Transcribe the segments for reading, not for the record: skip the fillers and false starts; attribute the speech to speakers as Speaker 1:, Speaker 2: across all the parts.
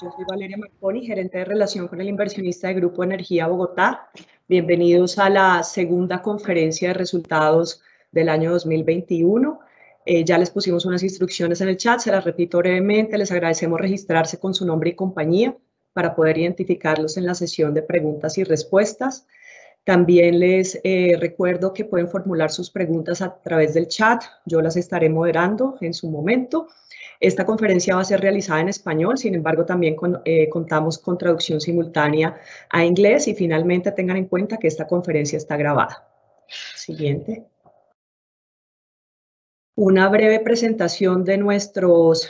Speaker 1: Yo soy Valeria Marconi, gerente de relación con el inversionista de Grupo Energía Bogotá. Bienvenidos a la segunda conferencia de resultados del año 2021. Ya les pusimos unas instrucciones en el chat, se las repito brevemente. Les agradecemos registrarse con su nombre y compañía para poder identificarlos en la sesión de preguntas y respuestas. También les recuerdo que pueden formular sus preguntas a través del chat. Yo las estaré moderando en su momento. Esta conferencia va a ser realizada en español, sin embargo, también contamos con traducción simultánea a inglés y finalmente tengan en cuenta que esta conferencia está grabada. Siguiente. Una breve presentación de nuestros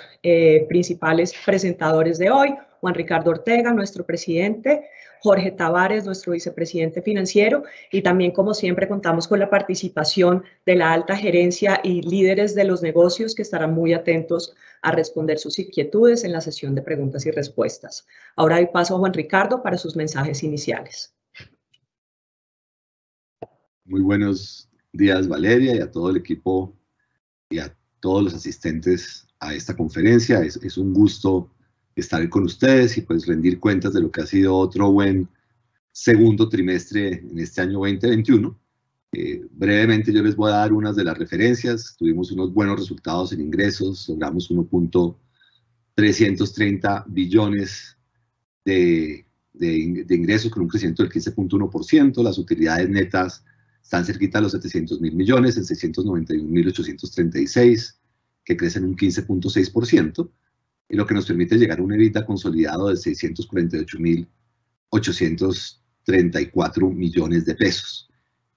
Speaker 1: principales presentadores de hoy. Juan Ricardo Ortega, nuestro presidente, Jorge Tavares, nuestro vicepresidente financiero, y también, como siempre, contamos con la participación de la alta gerencia y líderes de los negocios que estarán muy atentos a responder sus inquietudes en la sesión de preguntas y respuestas. Ahora doy paso a Juan Ricardo para sus mensajes iniciales.
Speaker 2: Muy buenos días, Valeria, y a todo el equipo y a todos los asistentes a esta conferencia. Es un gusto estar con ustedes y pues rendir cuentas de lo que ha sido otro buen segundo trimestre en este año 2021. Brevemente yo les voy a dar unas de las referencias. Tuvimos unos buenos resultados en ingresos, logramos 1.330 billones de ingresos con un crecimiento del 15.1%. Las utilidades netas están cerquita a los 700.000 millones, en 691.836, que crecen un 15.6%, y lo que nos permite llegar a un EBITDA consolidado de 648.834 millones de pesos.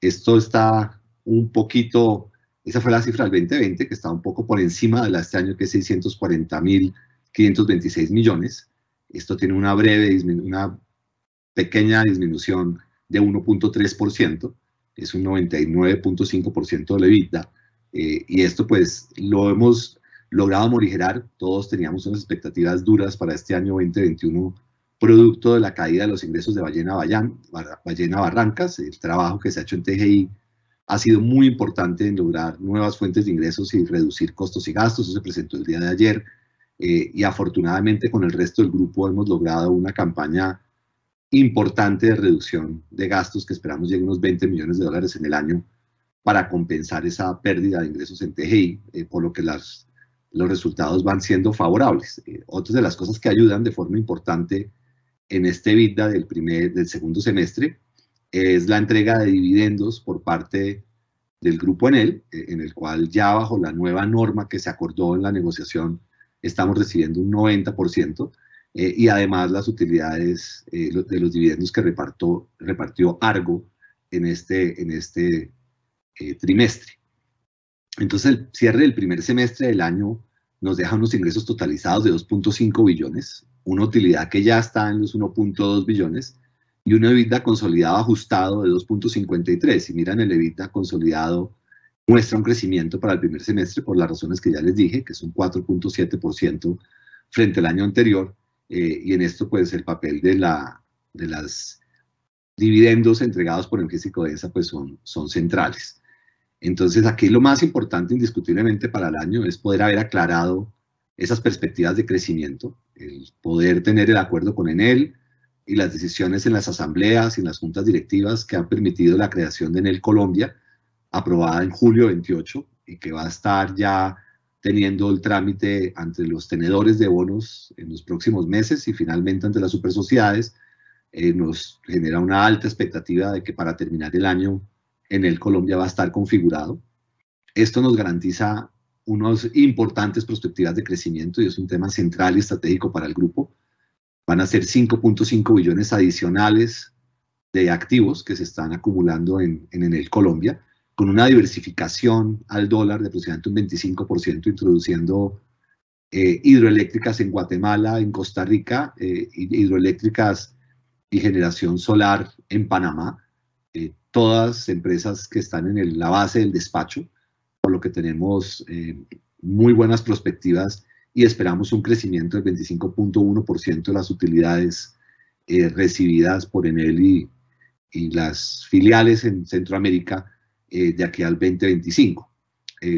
Speaker 2: Esto está un poquito, esa fue la cifra del 2020, que está un poco por encima de la de este año, que es 640.526 millones. Esto tiene una pequeña disminución de 1.3%, es un 99.5% del EBITDA, y esto pues lo hemos logrado morigerar. Todos teníamos unas expectativas duras para este año 2021, producto de la caída de los ingresos de Ballena Barrancas. El trabajo que se ha hecho en TGI ha sido muy importante en lograr nuevas fuentes de ingresos y reducir costos y gastos. Eso se presentó el día de ayer, y afortunadamente con el resto del grupo hemos logrado una campaña importante de reducción de gastos que esperamos llegue a unos 20 millones de dólares en el año para compensar esa pérdida de ingresos en TGI, por lo que los resultados van siendo favorables. Otras de las cosas que ayudan de forma importante en este EBITDA del segundo semestre es la entrega de dividendos por parte del grupo Enel, en el cual ya bajo la nueva norma que se acordó en la negociación estamos recibiendo un 90%, y además las utilidades de los dividendos que repartió Argo en este trimestre. Entonces el cierre del primer semestre del año nos deja unos ingresos totalizados de 2.5 billones, una utilidad que ya está en los 1.2 billones y un EBITDA consolidado ajustado de 2.53. Si miran, el EBITDA consolidado muestra un crecimiento para el primer semestre por las razones que ya les dije, que es un 4.7% frente al año anterior, y en esto pues el papel de las dividendos entregados por Engie y Codensa pues son centrales. Entonces aquí lo más importante indiscutiblemente para el año es poder haber aclarado esas perspectivas de crecimiento, el poder tener el acuerdo con Enel y las decisiones en las asambleas y en las juntas directivas que han permitido la creación de Enel Colombia, aprobada en julio 28, y que va a estar ya teniendo el trámite ante los tenedores de bonos en los próximos meses y finalmente ante las supersociedades. Nos genera una alta expectativa de que para terminar el año Enel Colombia va a estar configurado. Esto nos garantiza unas importantes perspectivas de crecimiento y es un tema central y estratégico para el grupo. Van a ser 5.5 billones adicionales de activos que se están acumulando en Enel Colombia, con una diversificación al dólar de aproximadamente un 25%, introduciendo hidroeléctricas en Guatemala, en Costa Rica, hidroeléctricas y generación solar en Panamá, todas empresas que están en la base del despacho, por lo que tenemos muy buenas perspectivas y esperamos un crecimiento del 25.1% de las utilidades recibidas por Enel y las filiales en Centroamérica de aquí al 2025.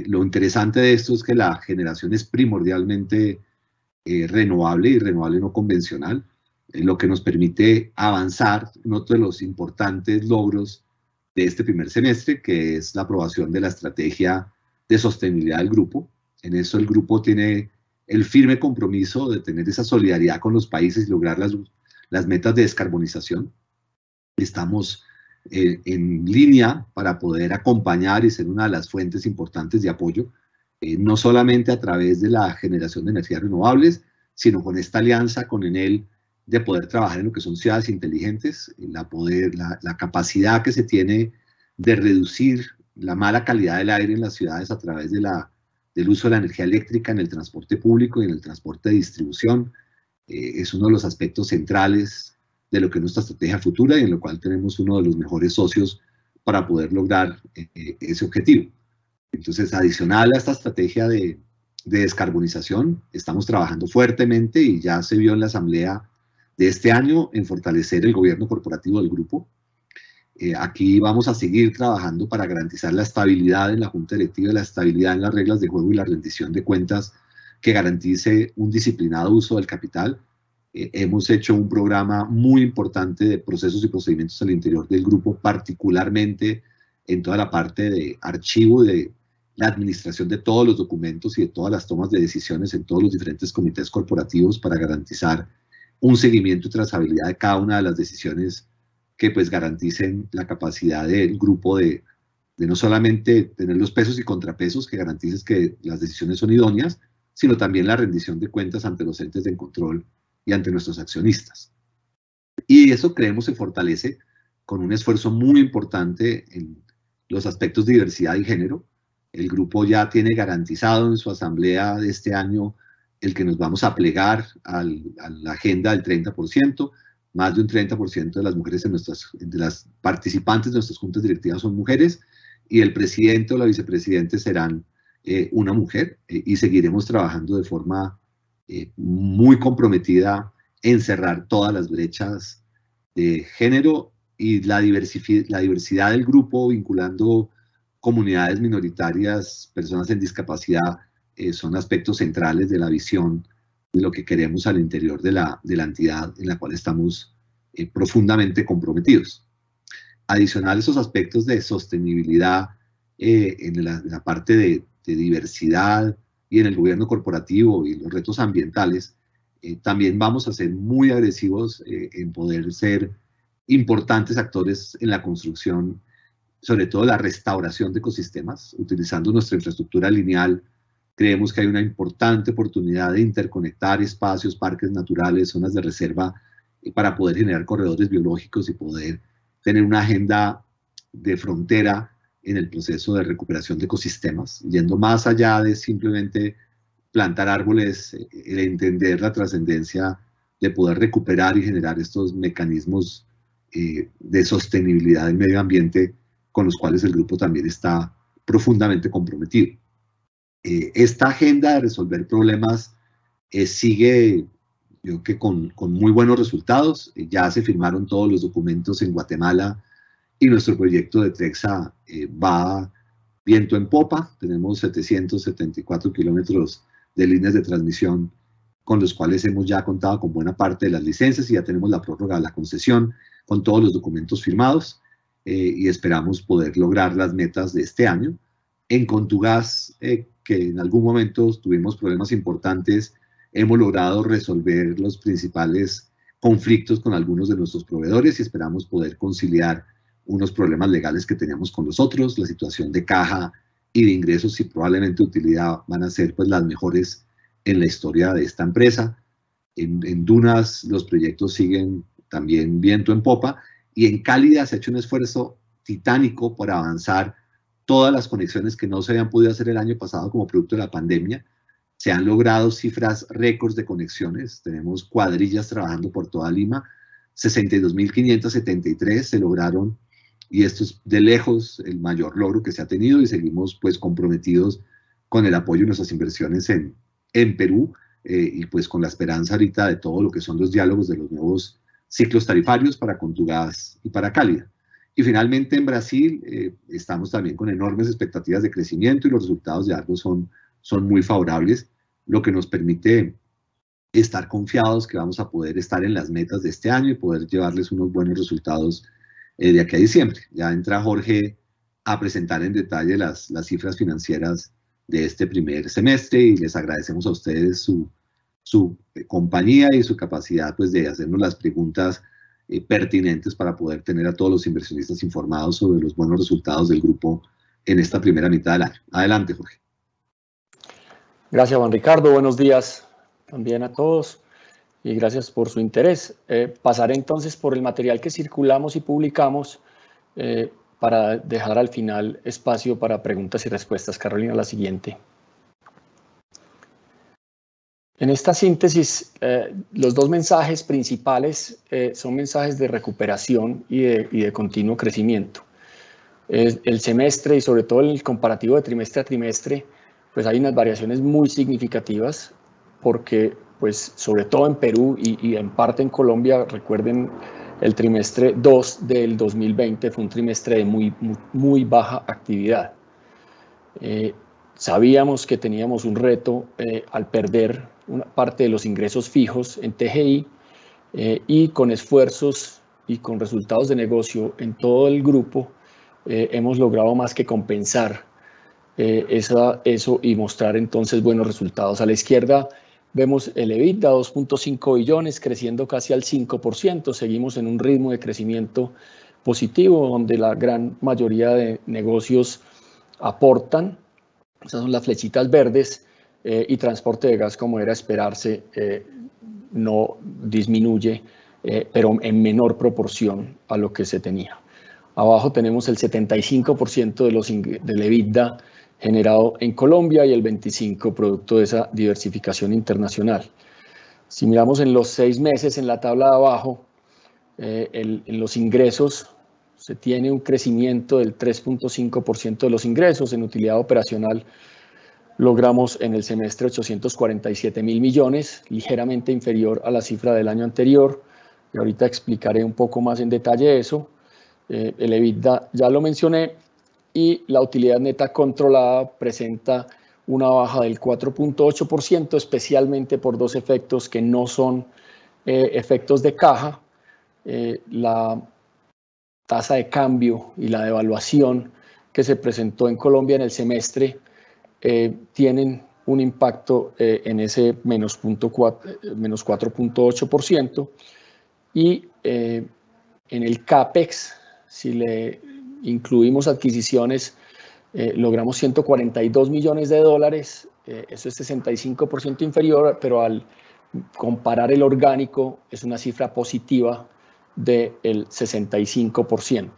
Speaker 2: Lo interesante de esto es que la generación es primordialmente renovable y renovable no convencional, lo que nos permite avanzar en otro de los importantes logros de este primer semestre, que es la aprobación de la estrategia de sostenibilidad del grupo. En eso el grupo tiene el firme compromiso de tener esa solidaridad con los países y lograr las metas de descarbonización. Estamos en línea para poder acompañar y ser una de las fuentes importantes de apoyo, no solamente a través de la generación de energías renovables, sino con esta alianza con Enel de poder trabajar en lo que son ciudades inteligentes, la capacidad que se tiene de reducir la mala calidad del aire en las ciudades a través del uso de la energía eléctrica en el transporte público y en el transporte de distribución, es uno de los aspectos centrales de lo que es nuestra estrategia futura y en lo cual tenemos uno de los mejores socios para poder lograr ese objetivo. Entonces, adicional a esta estrategia de descarbonización, estamos trabajando fuertemente y ya se vio en la asamblea de este año en fortalecer el gobierno corporativo del grupo. Aquí vamos a seguir trabajando para garantizar la estabilidad en la junta directiva, la estabilidad en las reglas de juego y la rendición de cuentas que garantice un disciplinado uso del capital. Hemos hecho un programa muy importante de procesos y procedimientos al interior del grupo, particularmente en toda la parte de archivo, de la administración de todos los documentos y de todas las tomas de decisiones en todos los diferentes comités corporativos para garantizar un seguimiento y trazabilidad de cada una de las decisiones que pues garanticen la capacidad del grupo de no solamente tener los pesos y contrapesos que garanticen que las decisiones son idóneas, sino también la rendición de cuentas ante los entes de control y ante nuestros accionistas. Y eso creemos se fortalece con un esfuerzo muy importante en los aspectos de diversidad y género. El grupo ya tiene garantizado en su asamblea de este año el que nos vamos a plegar a la agenda del 30%, más de un 30% de las mujeres de las participantes de nuestras juntas directivas son mujeres, y el presidente o la vicepresidente serán una mujer, y seguiremos trabajando de forma muy comprometida en cerrar todas las brechas de género y la diversidad del grupo, vinculando comunidades minoritarias, personas en discapacidad, son aspectos centrales de la visión de lo que queremos al interior de la entidad en la cual estamos profundamente comprometidos. Adicional a esos aspectos de sostenibilidad en la parte de diversidad y en el gobierno corporativo y los retos ambientales, también vamos a ser muy agresivos en poder ser importantes actores en la construcción, sobre todo la restauración de ecosistemas, utilizando nuestra infraestructura lineal. Creemos que hay una importante oportunidad de interconectar espacios, parques naturales, zonas de reserva, para poder generar corredores biológicos y poder tener una agenda de frontera en el proceso de recuperación de ecosistemas, yendo más allá de simplemente plantar árboles, el entender la trascendencia de poder recuperar y generar estos mecanismos de sostenibilidad del medio ambiente con los cuales el grupo también está profundamente comprometido. Esta agenda de resolver problemas sigue, yo creo que con muy buenos resultados. Ya se firmaron todos los documentos en Guatemala y nuestro proyecto de Trexa va viento en popa. Tenemos 774 kilómetros de líneas de transmisión con los cuales hemos ya contado con buena parte de las licencias y ya tenemos la prórroga de la concesión con todos los documentos firmados y esperamos poder lograr las metas de este año. En Contugás, que en algún momento tuvimos problemas importantes, hemos logrado resolver los principales conflictos con algunos de nuestros proveedores y esperamos poder conciliar unos problemas legales que teníamos con los otros. La situación de caja y de ingresos y probablemente utilidad van a ser pues las mejores en la historia de esta empresa. En Dunas los proyectos siguen también viento en popa y en Cálida se ha hecho un esfuerzo titánico por avanzar todas las conexiones que no se habían podido hacer el año pasado como producto de la pandemia. Se han logrado cifras récords de conexiones, tenemos cuadrillas trabajando por toda Lima, 62.573 se lograron y esto es de lejos el mayor logro que se ha tenido y seguimos pues comprometidos con el apoyo de nuestras inversiones en Perú y pues con la esperanza ahorita de todo lo que son los diálogos de los nuevos ciclos tarifarios para Contugás y para Cálida. Y finalmente en Brasil estamos también con enormes expectativas de crecimiento y los resultados de Argos son muy favorables, lo que nos permite estar confiados que vamos a poder estar en las metas de este año y poder llevarles unos buenos resultados de aquí a diciembre. Ya entra Jorge a presentar en detalle las cifras financieras de este primer semestre y les agradecemos a ustedes su compañía y su capacidad pues, de hacernos las preguntas pertinentes para poder tener a todos los inversionistas informados sobre los buenos resultados del grupo en esta primera mitad del año. Adelante, Jorge.
Speaker 3: Gracias, Juan Ricardo. Buenos días también a todos y gracias por su interés. Pasaré entonces por el material que circulamos y publicamos para dejar al final espacio para preguntas y respuestas. Carolina, la siguiente. En esta síntesis, los dos mensajes principales son mensajes de recuperación y de continuo crecimiento. El semestre y sobre todo el comparativo de trimestre a trimestre, pues hay unas variaciones muy significativas porque, pues, sobre todo en Perú y en parte en Colombia, recuerden, el trimestre 2 del 2020 fue un trimestre de muy baja actividad. Sabíamos que teníamos un reto al perder una parte de los ingresos fijos en TGI y con esfuerzos y con resultados de negocio en todo el grupo hemos logrado más que compensar eso y mostrar entonces buenos resultados. A la izquierda vemos el EBITDA, 2.5 billones, creciendo casi al 5%. Seguimos en un ritmo de crecimiento positivo, donde la gran mayoría de negocios aportan. Esas son las flechitas verdes y transporte de gas, como era esperarse, no disminuye, pero en menor proporción a lo que se tenía. Abajo tenemos el 75% del EBITDA generado en Colombia y el 25% producto de esa diversificación internacional. Si miramos en los 6 meses en la tabla de abajo, en los ingresos se tiene un crecimiento del 3.5% de los ingresos. En utilidad operacional logramos en el semestre 847.000 millones, ligeramente inferior a la cifra del año anterior. Y ahorita explicaré un poco más en detalle eso. El EBITDA ya lo mencioné y la utilidad neta controlada presenta una baja del 4.8%, especialmente por dos efectos que no son efectos de caja. La tasa de cambio y la devaluación que se presentó en Colombia en el semestre tienen un impacto en ese menos 4.8%. Y en el CAPEX, si le incluimos adquisiciones, logramos 142 millones de dólares. Eso es 65% inferior, pero al comparar el orgánico es una cifra positiva del 65%.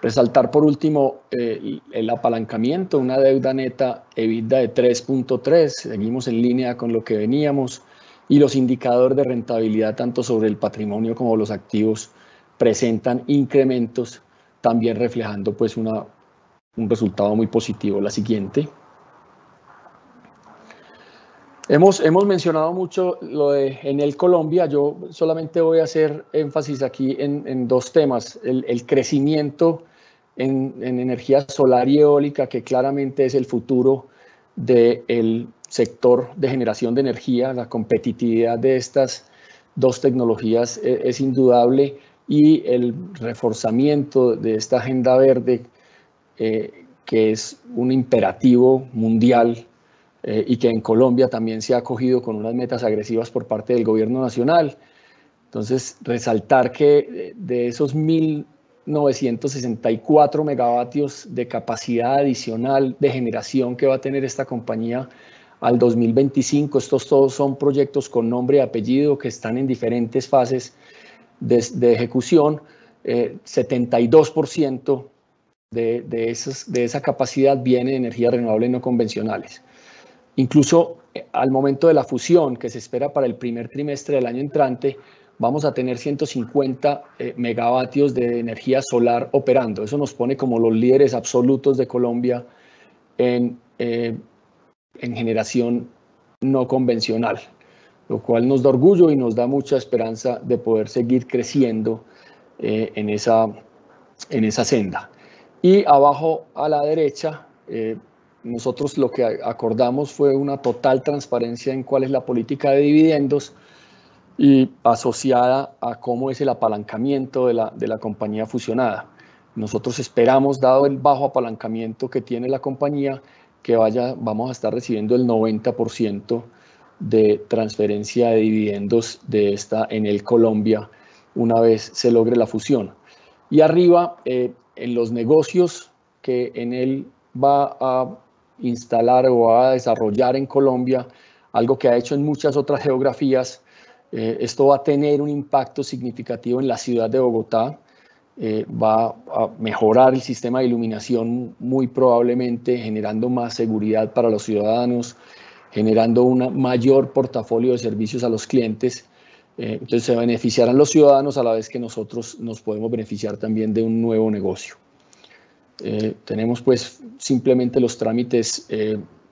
Speaker 3: Resaltar por último el apalancamiento, una deuda neta EBITDA de 3.3, seguimos en línea con lo que veníamos, y los indicadores de rentabilidad tanto sobre el patrimonio como los activos presentan incrementos, también reflejando pues un resultado muy positivo. La siguiente. Hemos mencionado mucho lo de Enel Colombia. Yo solamente voy a hacer énfasis aquí en dos temas. El crecimiento en energía solar y eólica, que claramente es el futuro del sector de generación de energía. La competitividad de estas dos tecnologías es indudable, y el reforzamiento de esta agenda verde, que es un imperativo mundial, y que en Colombia también se ha acogido con unas metas agresivas por parte del gobierno nacional. Entonces, resaltar que de esos 1.964 megavatios de capacidad adicional de generación que va a tener esta compañía al 2025, estos todos son proyectos con nombre y apellido que están en diferentes fases de ejecución. 72% de esa capacidad viene de energías renovables no convencionales. Incluso al momento de la fusión, que se espera para el primer trimestre del año entrante, vamos a tener 150 megavatios de energía solar operando. Eso nos pone como los líderes absolutos de Colombia en generación no convencional, lo cual nos da orgullo y nos da mucha esperanza de poder seguir creciendo en esa senda. Y abajo a la derecha nosotros lo que acordamos fue una total transparencia en cuál es la política de dividendos y asociada a cómo es el apalancamiento de la compañía fusionada. Nosotros esperamos, dado el bajo apalancamiento que tiene la compañía, que vamos a estar recibiendo el 90% de transferencia de dividendos de esta Enel Colombia una vez se logre la fusión. Y arriba, en los negocios que Enel va a instalar o va a desarrollar en Colombia, algo que ha hecho en muchas otras geografías, esto va a tener un impacto significativo en la ciudad de Bogotá. Va a mejorar el sistema de iluminación muy probablemente, generando más seguridad para los ciudadanos, generando un mayor portafolio de servicios a los clientes. Entonces se beneficiarán los ciudadanos a la vez que nosotros nos podemos beneficiar también de un nuevo negocio. Tenemos pues simplemente los trámites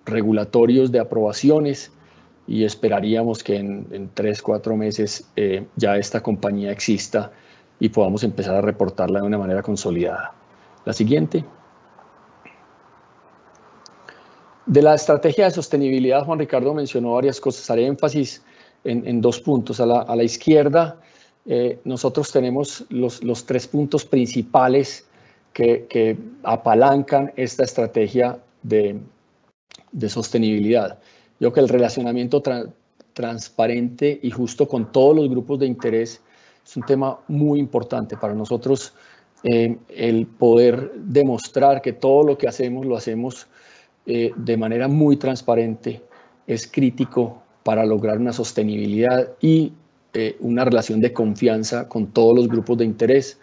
Speaker 3: regulatorios de aprobaciones y esperaríamos que en 3-4 meses ya esta compañía exista y podamos empezar a reportarla de una manera consolidada. La siguiente. De la estrategia de sostenibilidad, Juan Ricardo mencionó varias cosas. Haré énfasis en 2 puntos. A la izquierda, nosotros tenemos los 3 puntos principales que apalancan esta estrategia de sostenibilidad. Yo creo que el relacionamiento transparente y justo con todos los grupos de interés es un tema muy importante para nosotros. El poder demostrar que todo lo que hacemos lo hacemos de manera muy transparente es crítico para lograr una sostenibilidad y una relación de confianza con todos los grupos de interés,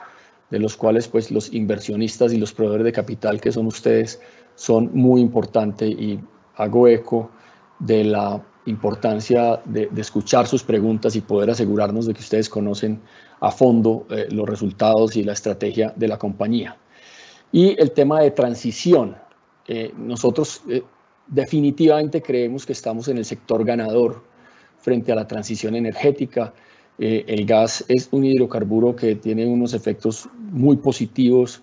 Speaker 3: de los cuales pues los inversionistas y los proveedores de capital que son ustedes son muy importantes, y hago eco de la importancia de escuchar sus preguntas y poder asegurarnos de que ustedes conocen a fondo los resultados y la estrategia de la compañía. Y el tema de transición. Nosotros definitivamente creemos que estamos en el sector ganador frente a la transición energética. El gas es un hidrocarburo que tiene unos efectos muy positivos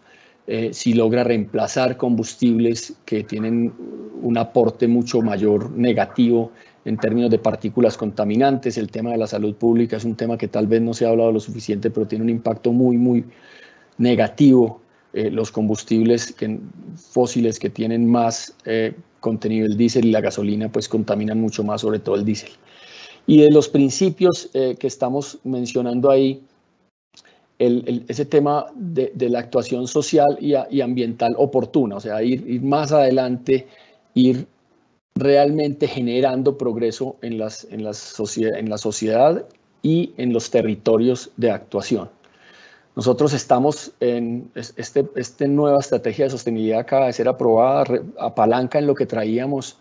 Speaker 3: si logra reemplazar combustibles que tienen un aporte mucho mayor negativo en términos de partículas contaminantes. El tema de la salud pública es un tema que tal vez no se ha hablado lo suficiente, pero tiene un impacto muy negativo. Los combustibles fósiles que tienen más contenido el diésel y la gasolina pues contaminan mucho más, sobre todo el diésel. Y de los principios que estamos mencionando ahí, ese tema de la actuación social y ambiental oportuna, o sea, ir más adelante, ir realmente generando progreso en la sociedad y en los territorios de actuación. Nosotros estamos en esta nueva estrategia de sostenibilidad, acaba de ser aprobada, apalanca en lo que traíamos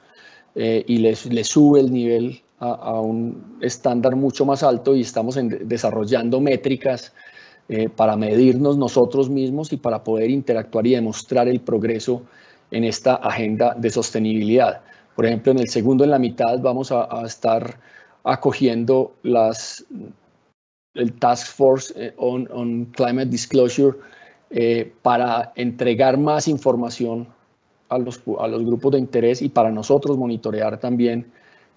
Speaker 3: y le sube el nivel a un estándar mucho más alto, y estamos desarrollando métricas para medirnos nosotros mismos y para poder interactuar y demostrar el progreso en esta agenda de sostenibilidad. Por ejemplo, en el segundo, en la mitad, vamos a estar acogiendo el Task Force on Climate Disclosure para entregar más información a los grupos de interés y para nosotros monitorear también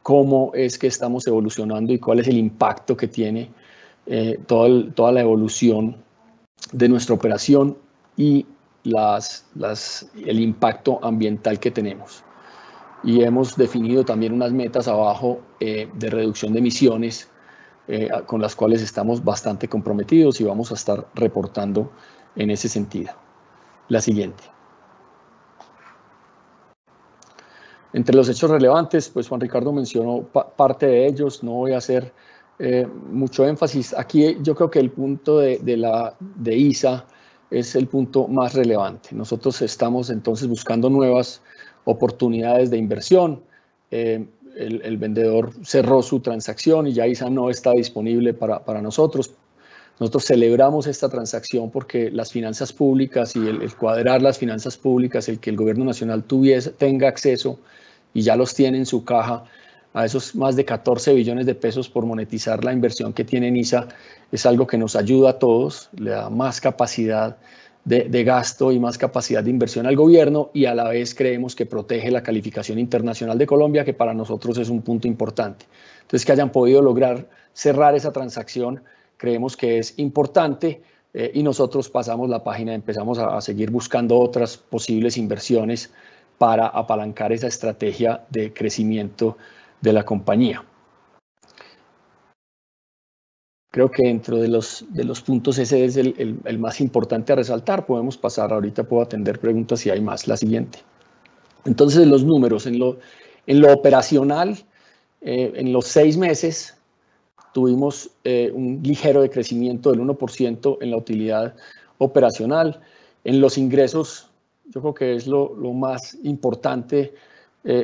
Speaker 3: cómo es que estamos evolucionando y cuál es el impacto que tiene toda la evolución de nuestra operación y el impacto ambiental que tenemos. Y hemos definido también unas metas abajo de reducción de emisiones con las cuales estamos bastante comprometidos y vamos a estar reportando en ese sentido. La siguiente. Entre los hechos relevantes, pues Juan Ricardo mencionó parte de ellos, no voy a hacer mucho énfasis. Aquí yo creo que el punto de ISA es el punto más relevante. Nosotros estamos entonces buscando nuevas oportunidades de inversión. El vendedor cerró su transacción y ya ISA no está disponible para nosotros. Nosotros celebramos esta transacción porque las finanzas públicas y el cuadrar las finanzas públicas, el que el gobierno nacional tenga acceso, y ya los tiene en su caja, a esos más de 14 billones de pesos por monetizar la inversión que tiene en ISA, es algo que nos ayuda a todos, le da más capacidad de gasto y más capacidad de inversión al gobierno, y a la vez creemos que protege la calificación internacional de Colombia, que para nosotros es un punto importante. Entonces, que hayan podido lograr cerrar esa transacción, creemos que es importante, y nosotros pasamos la página y empezamos a seguir buscando otras posibles inversiones para apalancar esa estrategia de crecimiento de la compañía. Creo que dentro de los puntos ese es el más importante a resaltar. Podemos pasar, ahorita puedo atender preguntas si hay más. La siguiente. Entonces, los números, en lo operacional, en los 6 meses tuvimos un ligero decrecimiento del 1% en la utilidad operacional. En los ingresos, yo creo que es lo más importante,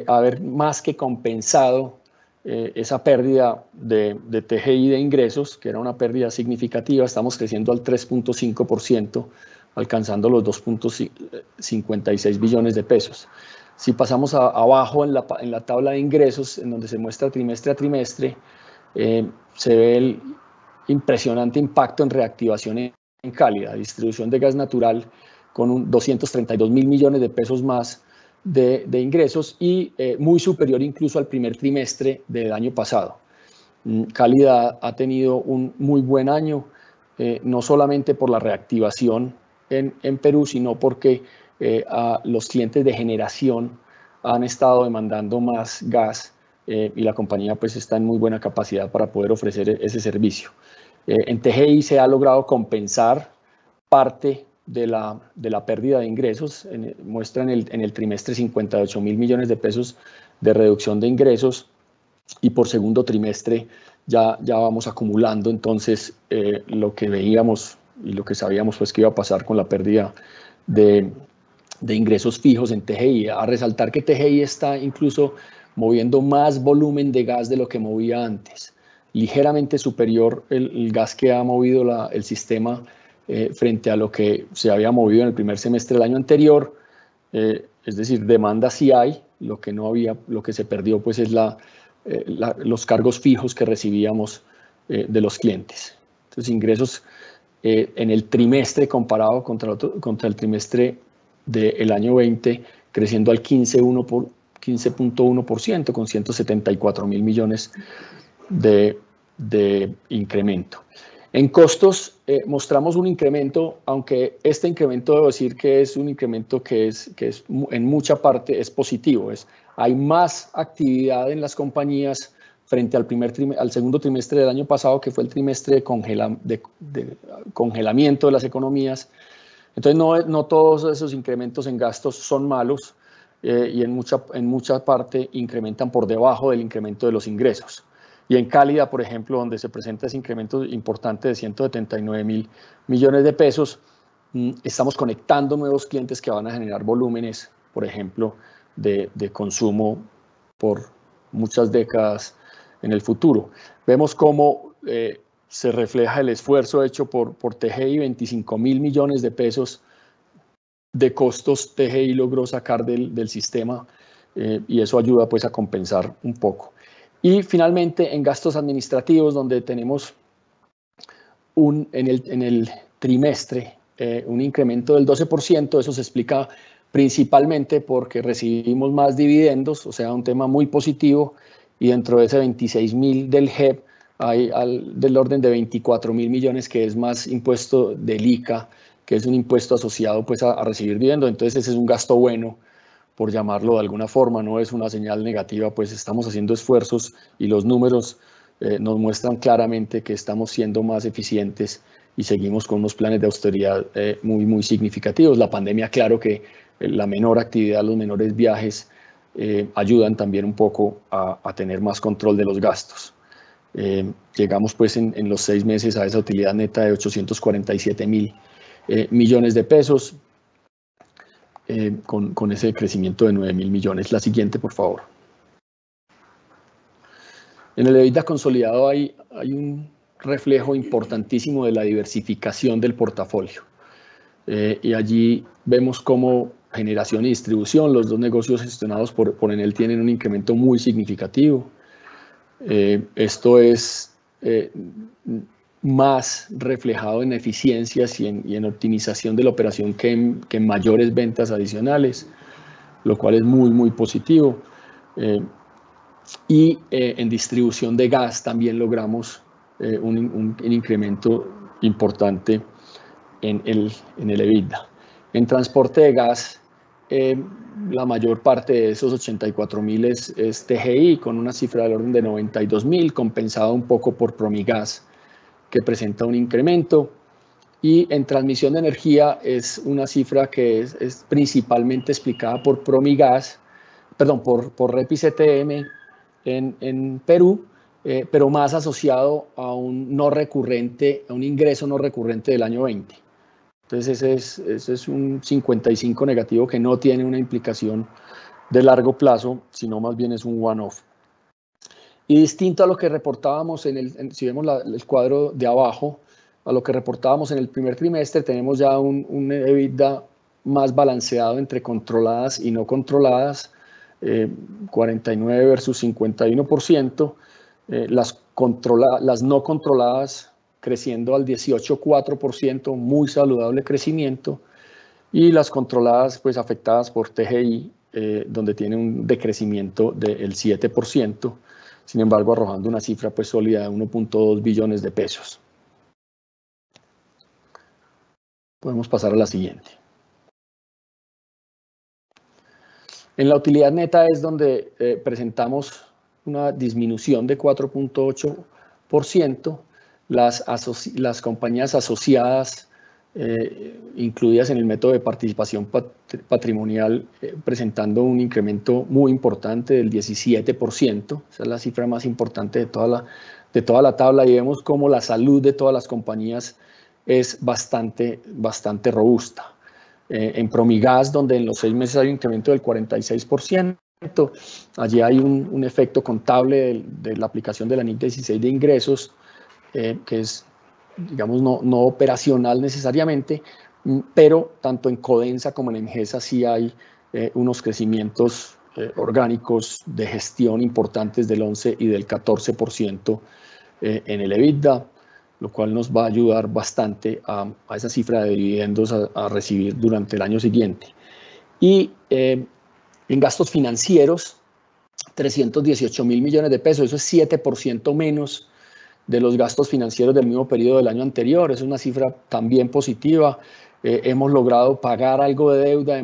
Speaker 3: haber más que compensado esa pérdida de TGI de ingresos, que era una pérdida significativa. Estamos creciendo al 3.5%, alcanzando los 2.56 billones de pesos. Si pasamos abajo en la tabla de ingresos, en donde se muestra trimestre a trimestre, se ve el impresionante impacto en reactivación en Cálida, distribución de gas natural, con 232.000 millones de pesos más de ingresos, y muy superior incluso al primer trimestre del año pasado. Cálida ha tenido un muy buen año, no solamente por la reactivación en Perú, sino porque los clientes de generación han estado demandando más gas, y la compañía pues está en muy buena capacidad para poder ofrecer ese servicio. En TGI se ha logrado compensar parte de la pérdida de ingresos. Muestra en el trimestre 58.000 millones de pesos de reducción de ingresos, y por segundo trimestre ya vamos acumulando entonces lo que veíamos y lo que sabíamos pues que iba a pasar con la pérdida de ingresos fijos en TGI. A resaltar que TGI está incluso moviendo más volumen de gas de lo que movía antes, ligeramente superior el gas que ha movido el sistema frente a lo que se había movido en el primer semestre del año anterior. Es decir, demanda sí hay, lo que se perdió pues es los cargos fijos que recibíamos de los clientes. Entonces, ingresos en el trimestre comparado contra el trimestre del año 20, creciendo al 15.1%, con 174.000 millones de incremento. En costos mostramos un incremento, aunque este incremento debo decir que es un incremento que es en mucha parte es positivo. Hay más actividad en las compañías frente al segundo trimestre del año pasado, que fue el trimestre de congelamiento de las economías. Entonces, no todos esos incrementos en gastos son malos, y en mucha parte incrementan por debajo del incremento de los ingresos. Y en Cálida, por ejemplo, donde se presenta ese incremento importante de 179.000 millones de pesos, estamos conectando nuevos clientes que van a generar volúmenes, por ejemplo, de consumo por muchas décadas en el futuro. Vemos cómo se refleja el esfuerzo hecho por TGI. 25.000 millones de pesos de costos TGI logró sacar del sistema, y eso ayuda pues a compensar un poco. Y finalmente, en gastos administrativos, donde tenemos en el trimestre un incremento del 12%, eso se explica principalmente porque recibimos más dividendos, o sea, un tema muy positivo, y dentro de ese 26.000 del JEP hay del orden de 24.000 millones que es más impuesto del ICA, que es un impuesto asociado pues a recibir dividendos. Entonces, ese es un gasto bueno, por llamarlo de alguna forma, no es una señal negativa, pues estamos haciendo esfuerzos y los números nos muestran claramente que estamos siendo más eficientes y seguimos con unos planes de austeridad muy significativos. La pandemia, claro que la menor actividad, los menores viajes ayudan también un poco a tener más control de los gastos. Llegamos pues en los 6 meses a esa utilidad neta de 847.000 millones de pesos, con ese crecimiento de 9.000 millones. La siguiente, por favor. En el EBITDA consolidado hay un reflejo importantísimo de la diversificación del portafolio. Y allí vemos cómo generación y distribución, los dos negocios gestionados por Enel, tienen un incremento muy significativo. Esto es más reflejado en eficiencias y en optimización de la operación que en mayores ventas adicionales, lo cual es muy positivo. Y en distribución de gas también logramos un incremento importante en el EBITDA. En transporte de gas, la mayor parte de esos 84.000 es TGI, con una cifra del orden de 92.000, compensado un poco por Promigas, que presenta un incremento. Y en transmisión de energía es una cifra que es principalmente explicada por Promigas, perdón, por Repi CTM en Perú, pero más asociado a un no recurrente, a un ingreso no recurrente del año 20. Entonces ese es un 55 negativo que no tiene una implicación de largo plazo, sino más bien es un one-off. Y distinto a lo que reportábamos si vemos el cuadro de abajo, a lo que reportábamos en el primer trimestre, tenemos ya un EBITDA más balanceado entre controladas y no controladas, 49 versus 51%, las no controladas creciendo al 18,4%, muy saludable crecimiento, y las controladas pues afectadas por TGI, donde tiene un decrecimiento del 7%, sin embargo arrojando una cifra pues sólida de 1.2 billones de pesos. Podemos pasar a la siguiente. En la utilidad neta es donde presentamos una disminución de 4.8%. Las compañías asociadas incluidas en el método de participación patrimonial presentando un incremento muy importante del 17%. Esa es la cifra más importante de toda la tabla, y vemos cómo la salud de todas las compañías es bastante robusta. En Promigas, donde en los 6 meses hay un incremento del 46%, allí hay un efecto contable de la aplicación de la NIC 16 de ingresos, que es, digamos, no operacional necesariamente, pero tanto en Codensa como en Engesa sí hay unos crecimientos orgánicos de gestión importantes del 11 y del 14% en el EBITDA, lo cual nos va a ayudar bastante a esa cifra de dividendos a recibir durante el año siguiente. Y en gastos financieros, 318.000 millones de pesos, eso es 7% menos de los gastos financieros del mismo periodo del año anterior. Es una cifra también positiva. Hemos logrado pagar algo de deuda,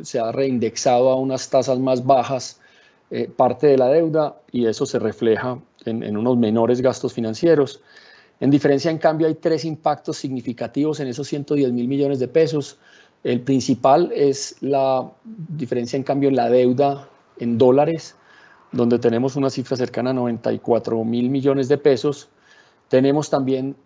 Speaker 3: se ha reindexado a unas tasas más bajas parte de la deuda, y eso se refleja en unos menores gastos financieros. En diferencia, en cambio, hay 3 impactos significativos en esos 110.000 millones de pesos. El principal es la diferencia, en cambio, en la deuda en dólares, donde tenemos una cifra cercana a 94.000 millones de pesos. Tenemos también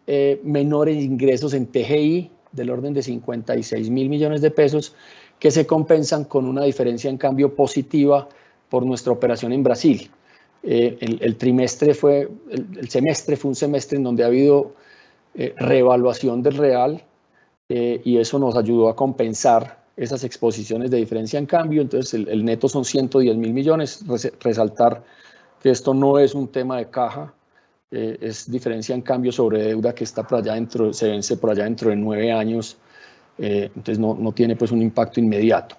Speaker 3: menores ingresos en TGI del orden de 56.000 millones de pesos, que se compensan con una diferencia en cambio positiva por nuestra operación en Brasil. El semestre fue un semestre en donde ha habido reevaluación del real, y eso nos ayudó a compensar esas exposiciones de diferencia en cambio. Entonces el neto son 110.000 millones. Resaltar que esto no es un tema de caja, es diferencia en cambio sobre deuda que está por allá dentro, se vence por allá dentro de 9 años, entonces no tiene pues un impacto inmediato.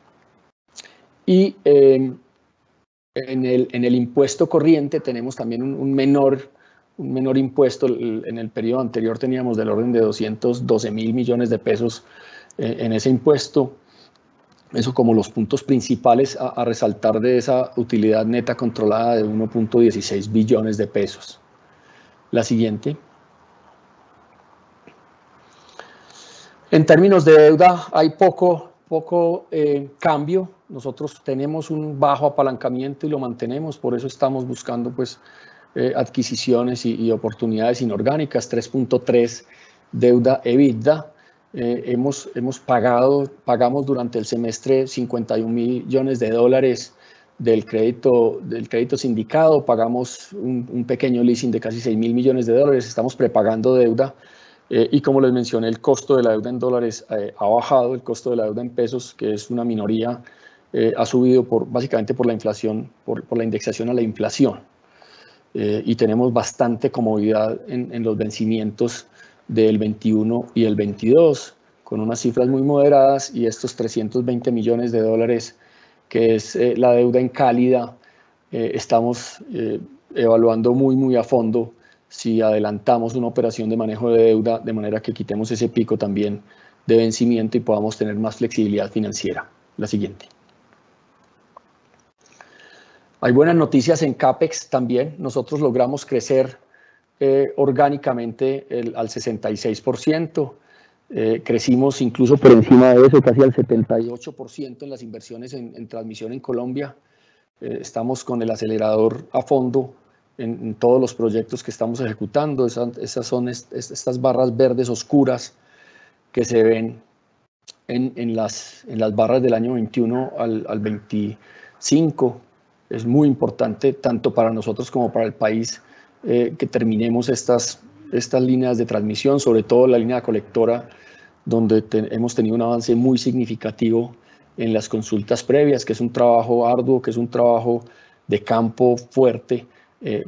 Speaker 3: Y en el impuesto corriente tenemos también un menor impuesto. En el periodo anterior teníamos del orden de 212.000 millones de pesos en ese impuesto. Eso como los puntos principales a resaltar de esa utilidad neta controlada de 1.16 billones de pesos. La siguiente. En términos de deuda hay poco cambio. Nosotros tenemos un bajo apalancamiento y lo mantenemos, por eso estamos buscando pues adquisiciones y oportunidades inorgánicas. 3.3 deuda EBITDA. Pagamos durante el semestre 51 millones de dólares del crédito sindicado, pagamos un pequeño leasing de casi 6.000 millones de dólares, estamos prepagando deuda, y como les mencioné, el costo de la deuda en dólares ha bajado, el costo de la deuda en pesos, que es una minoría, ha subido básicamente por la inflación, por la indexación a la inflación, y tenemos bastante comodidad en los vencimientos del 21 y el 22, con unas cifras muy moderadas, y estos 320 millones de dólares, que es la deuda en cálida, estamos evaluando muy a fondo si adelantamos una operación de manejo de deuda, de manera que quitemos ese pico también de vencimiento y podamos tener más flexibilidad financiera. La siguiente. Hay buenas noticias en CAPEX también. Nosotros logramos crecer orgánicamente al 66%. Crecimos incluso por encima de eso, casi al 78% en las inversiones en transmisión en Colombia. Estamos con el acelerador a fondo en todos los proyectos que estamos ejecutando. Esas son estas barras verdes oscuras que se ven en las barras del año 21 al 25. Es muy importante, tanto para nosotros como para el país, que terminemos estas líneas de transmisión, sobre todo la línea colectora, donde hemos tenido un avance muy significativo en las consultas previas, que es un trabajo arduo, que es un trabajo de campo fuerte,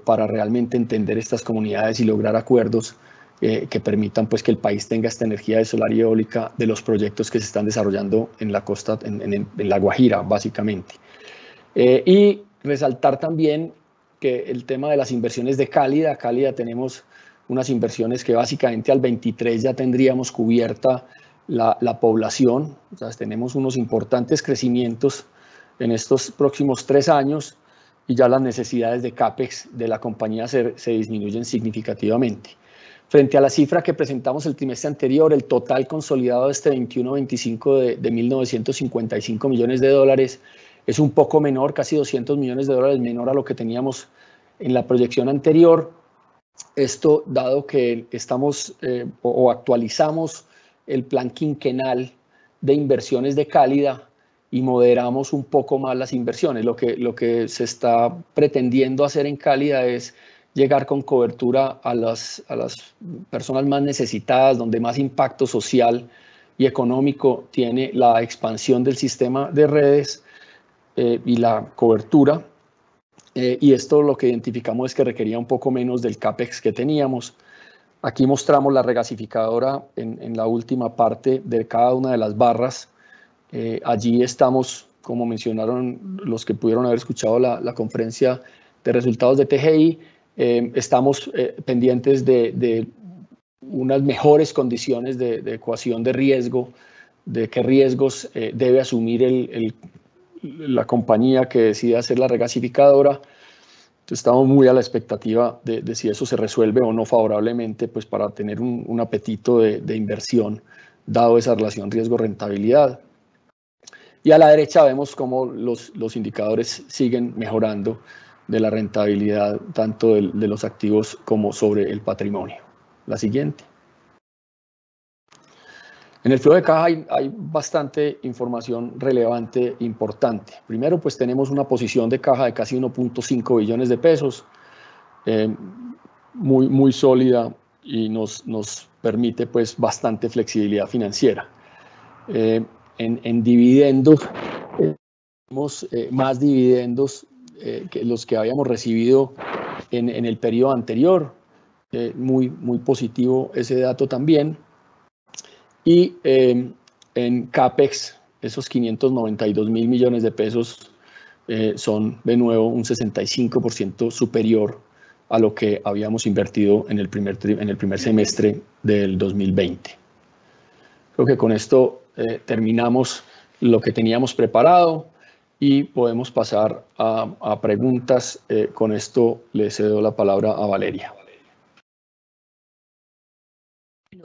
Speaker 3: para realmente entender estas comunidades y lograr acuerdos que permitan pues, que el país tenga esta energía de solar y eólica de los proyectos que se están desarrollando en la costa, en La Guajira, básicamente. Y resaltar también que el tema de las inversiones de Cálida tenemos unas inversiones que básicamente al 23 ya tendríamos cubierta la población. O sea, tenemos unos importantes crecimientos en estos próximos 3 años y ya las necesidades de CAPEX de la compañía se disminuyen significativamente. Frente a la cifra que presentamos el trimestre anterior, el total consolidado de este 21-25 de 1.955 millones de dólares es un poco menor, casi 200 millones de dólares menor a lo que teníamos en la proyección anterior. Esto dado que estamos o actualizamos el plan quinquenal de inversiones de Cálida y moderamos un poco más las inversiones. Lo que se está pretendiendo hacer en Cálida es llegar con cobertura a las personas más necesitadas, donde más impacto social y económico tiene la expansión del sistema de redes y la cobertura. Y esto lo que identificamos es que requería un poco menos del CAPEX que teníamos. Aquí mostramos la regasificadora en la última parte de cada una de las barras. Allí estamos, como mencionaron los que pudieron haber escuchado la conferencia de resultados de TGI, estamos pendientes de unas mejores condiciones de ecuación de riesgo, de qué riesgos debe asumir la compañía que decida hacer la regasificadora. Entonces, estamos muy a la expectativa de si eso se resuelve o no favorablemente, pues para tener un apetito de inversión, dado esa relación riesgo-rentabilidad. Y a la derecha vemos cómo los indicadores siguen mejorando de la rentabilidad, tanto de los activos como sobre el patrimonio. La siguiente. En el flujo de caja hay bastante información relevante, importante. Primero, pues tenemos una posición de caja de casi 1.5 billones de pesos, muy sólida, y nos permite pues bastante flexibilidad financiera. En dividendos, tenemos más dividendos que los que habíamos recibido en el periodo anterior. Muy positivo ese dato también. Y en CAPEX, esos 592 mil millones de pesos son de nuevo un 65% superior a lo que habíamos invertido en el primer semestre del 2020. Creo que con esto terminamos lo que teníamos preparado y podemos pasar a preguntas. Con esto le cedo la palabra a Valeria.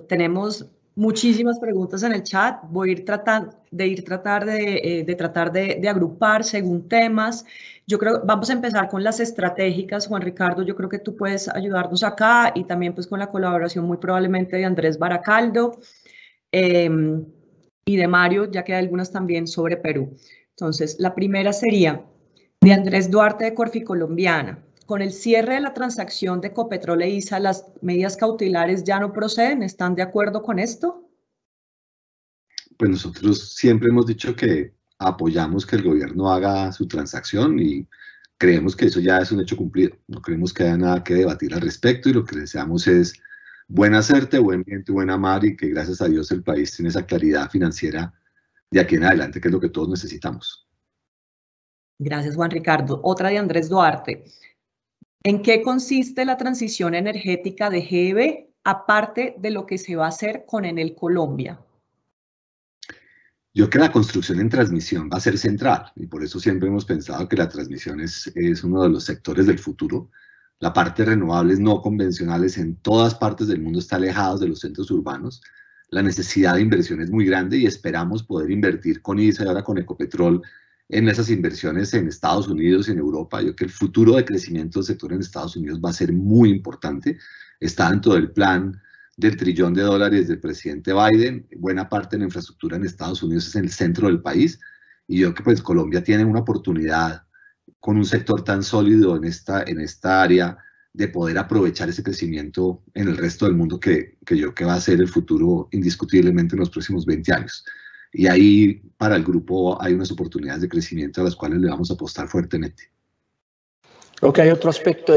Speaker 1: Tenemos muchísimas preguntas en el chat. Voy a ir tratar de agrupar según temas. Yo creo que vamos a empezar con las estratégicas. Juan Ricardo, yo creo que tú puedes ayudarnos acá, y también pues con la colaboración muy probablemente de Andrés Baracaldo y de Mario, ya que hay algunas también sobre Perú. Entonces, la primera sería de Andrés Duarte de Corficolombiana. Con el cierre de la transacción de Ecopetrol e ISA, ¿las medidas cautelares ya no proceden? ¿Están de acuerdo con esto?
Speaker 2: Pues nosotros siempre hemos dicho que apoyamos que el gobierno haga su transacción y creemos que eso ya es un hecho cumplido. No creemos que haya nada que debatir al respecto, y lo que deseamos es buena suerte, buen viento y buena mar, y que gracias a Dios el país tiene esa claridad financiera de aquí en adelante, que es lo que todos necesitamos.
Speaker 1: Gracias, Juan Ricardo. Otra de Andrés Duarte. ¿En qué consiste la transición energética de GEB, aparte de lo que se va a hacer con Enel Colombia?
Speaker 2: Yo creo que la construcción en transmisión va a ser central, y por eso siempre hemos pensado que la transmisión es uno de los sectores del futuro. La parte de renovables no convencionales en todas partes del mundo está alejada de los centros urbanos. La necesidad de inversión es muy grande y esperamos poder invertir con ISA y ahora con Ecopetrol en esas inversiones en Estados Unidos y en Europa. Yo creo que el futuro de crecimiento del sector en Estados Unidos va a ser muy importante. Está dentro del plan del $1 trillón del presidente Biden. Buena parte de la infraestructura en Estados Unidos es en el centro del país, y yo creo que pues Colombia tiene una oportunidad con un sector tan sólido en esta área de poder aprovechar ese crecimiento en el resto del mundo que yo creo que va a ser el futuro indiscutiblemente en los próximos 20 años. Y ahí para el grupo hay unas oportunidades de crecimiento a las cuales le vamos a apostar fuertemente.
Speaker 3: Creo que hay otro aspecto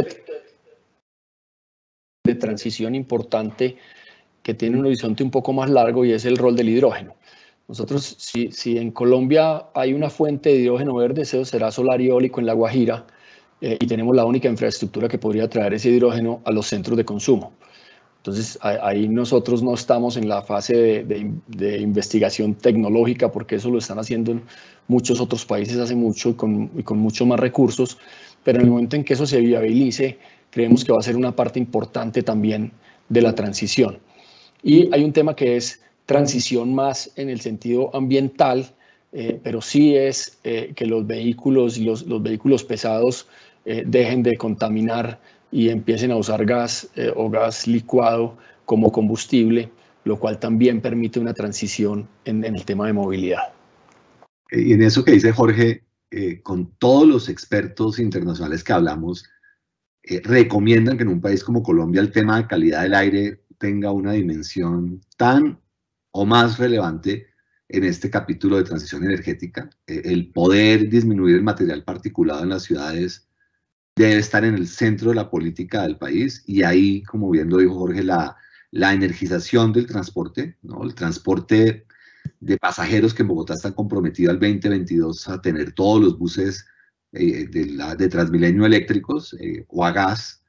Speaker 3: de transición importante que tiene un horizonte un poco más largo, y es el rol del hidrógeno. Nosotros, si en Colombia hay una fuente de hidrógeno verde, eso será solar y eólico en La Guajira, y tenemos la única infraestructura que podría traer ese hidrógeno a los centros de consumo. Entonces, ahí nosotros no estamos en la fase de investigación tecnológica, porque eso lo están haciendo en muchos otros países hace mucho y con mucho más recursos, pero en el momento en que eso se viabilice, creemos que va a ser una parte importante también de la transición. Y hay un tema que es transición más en el sentido ambiental, pero sí es que los vehículos y los vehículos pesados dejen de contaminar y empiecen a usar gas o gas licuado como combustible, lo cual también permite una transición en el tema de movilidad.
Speaker 2: Y en eso que dice Jorge, con todos los expertos internacionales que hablamos, recomiendan que en un país como Colombia el tema de calidad del aire tenga una dimensión tan o más relevante en este capítulo de transición energética. El poder disminuir el material particulado en las ciudades debe estar en el centro de la política del país, y ahí, como bien lo dijo Jorge, la energización del transporte, ¿no? El transporte de pasajeros, que en Bogotá están comprometidos al 2022 a tener todos los buses de Transmilenio eléctricos o a gas,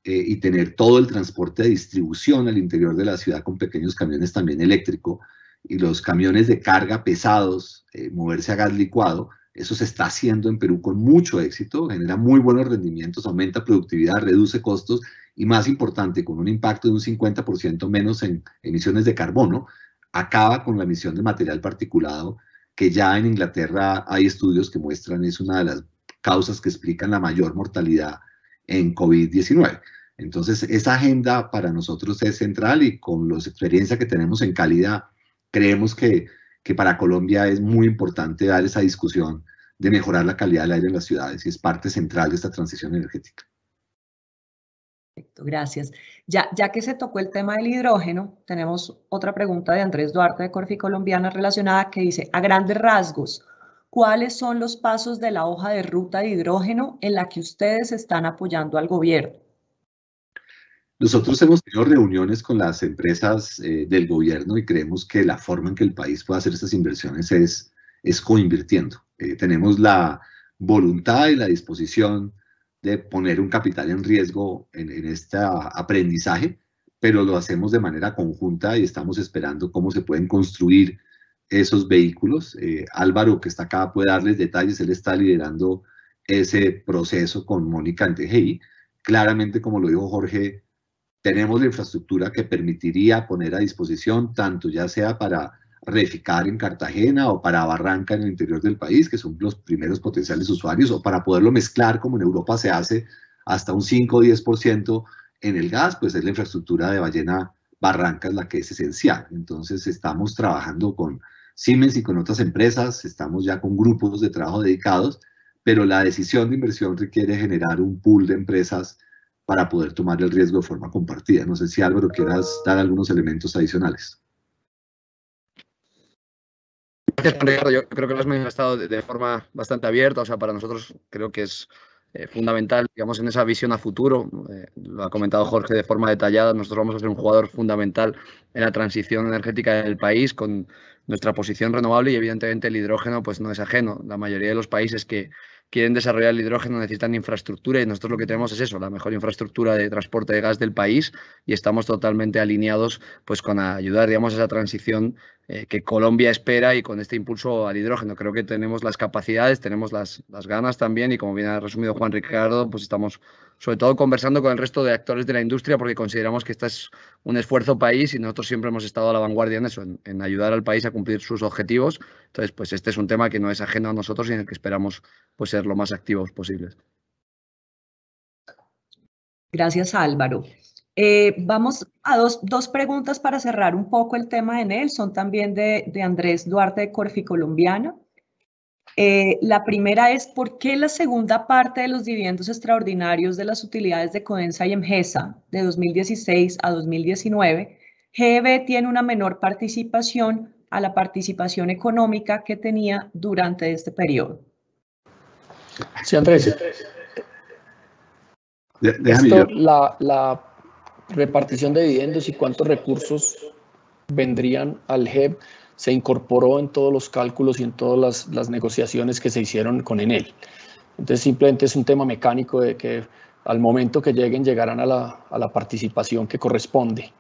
Speaker 2: y tener todo el transporte de distribución al interior de la ciudad con pequeños camiones también eléctrico, y los camiones de carga pesados, moverse a gas licuado. Eso se está haciendo en Perú con mucho éxito, genera muy buenos rendimientos, aumenta productividad, reduce costos y, más importante, con un impacto de un 50% menos en emisiones de carbono, acaba con la emisión de material particulado, que ya en Inglaterra hay estudios que muestran es una de las causas que explican la mayor mortalidad en COVID-19. Entonces, esa agenda para nosotros es central, y con la experiencia que tenemos en calidad, creemos que para Colombia es muy importante dar esa discusión de mejorar la calidad del aire en las ciudades, y es parte central de esta transición energética.
Speaker 1: Perfecto, gracias. Ya que se tocó el tema del hidrógeno, tenemos otra pregunta de Andrés Duarte de Corfi Colombiana relacionada, que dice: a grandes rasgos, ¿cuáles son los pasos de la hoja de ruta de hidrógeno en la que ustedes están apoyando al gobierno?
Speaker 2: Nosotros hemos tenido reuniones con las empresas del gobierno, y creemos que la forma en que el país puede hacer estas inversiones es coinvirtiendo. Tenemos la voluntad y la disposición de poner un capital en riesgo en este aprendizaje, pero lo hacemos de manera conjunta y estamos esperando cómo se pueden construir esos vehículos. Álvaro, que está acá, puede darles detalles. Él está liderando ese proceso con Mónica en TGI. Claramente, como lo dijo Jorge, tenemos la infraestructura que permitiría poner a disposición, tanto ya sea para Reficar en Cartagena o para Barranca en el interior del país, que son los primeros potenciales usuarios, o para poderlo mezclar como en Europa se hace, hasta un 5 o 10% en el gas. Pues es la infraestructura de Ballena Barranca la que es esencial. Entonces estamos trabajando con Siemens y con otras empresas, estamos ya con grupos de trabajo dedicados, pero la decisión de inversión requiere generar un pool de empresas para poder tomar el riesgo de forma compartida. No sé si, Álvaro, quieras dar algunos elementos adicionales.
Speaker 4: Gracias, Juan Ricardo. Yo creo que lo has manifestado de forma bastante abierta. O sea, para nosotros creo que es fundamental, digamos, en esa visión a futuro. Lo ha comentado Jorge de forma detallada. Nosotros vamos a ser un jugador fundamental en la transición energética del país con nuestra posición renovable y evidentemente el hidrógeno pues no es ajeno. La mayoría de los países que quieren desarrollar el hidrógeno necesitan infraestructura y nosotros lo que tenemos es eso, la mejor infraestructura de transporte de gas del país y estamos totalmente alineados pues con ayudar, digamos, a esa transición que Colombia espera y con este impulso al hidrógeno. Creo que tenemos las capacidades, tenemos las ganas también y como bien ha resumido Juan Ricardo, pues estamos sobre todo conversando con el resto de actores de la industria porque consideramos que este es un esfuerzo país y nosotros siempre hemos estado a la vanguardia en eso, en ayudar al país a cumplir sus objetivos. Entonces, pues este es un tema que no es ajeno a nosotros y en el que esperamos pues ser lo más activos posibles.
Speaker 1: Gracias, Álvaro. Vamos a dos preguntas para cerrar un poco el tema de Enel. Son también de Andrés Duarte de Corficolombiana. La primera es, ¿por qué la segunda parte de los dividendos extraordinarios de las utilidades de Codensa y Emgesa de 2016 a 2019, GEB tiene una menor participación a la participación económica que tenía durante este periodo?
Speaker 3: Sí, Andrés. La repartición de dividendos y cuántos recursos vendrían al GEB se incorporó en todos los cálculos y en todas las negociaciones que se hicieron con Enel. Entonces simplemente es un tema mecánico de que al momento que llegarán a la participación que corresponde,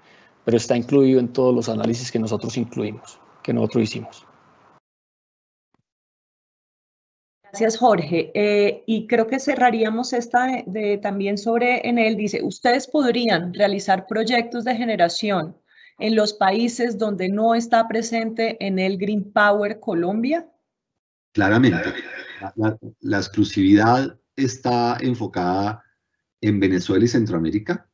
Speaker 3: pero está incluido en todos los análisis que nosotros hicimos.
Speaker 1: Gracias, Jorge. Y creo que cerraríamos esta también sobre Enel. Dice, ¿ustedes podrían realizar proyectos de generación en los países donde no está presente Enel Green Power Colombia?
Speaker 2: Claramente. La exclusividad está enfocada en Venezuela y Centroamérica,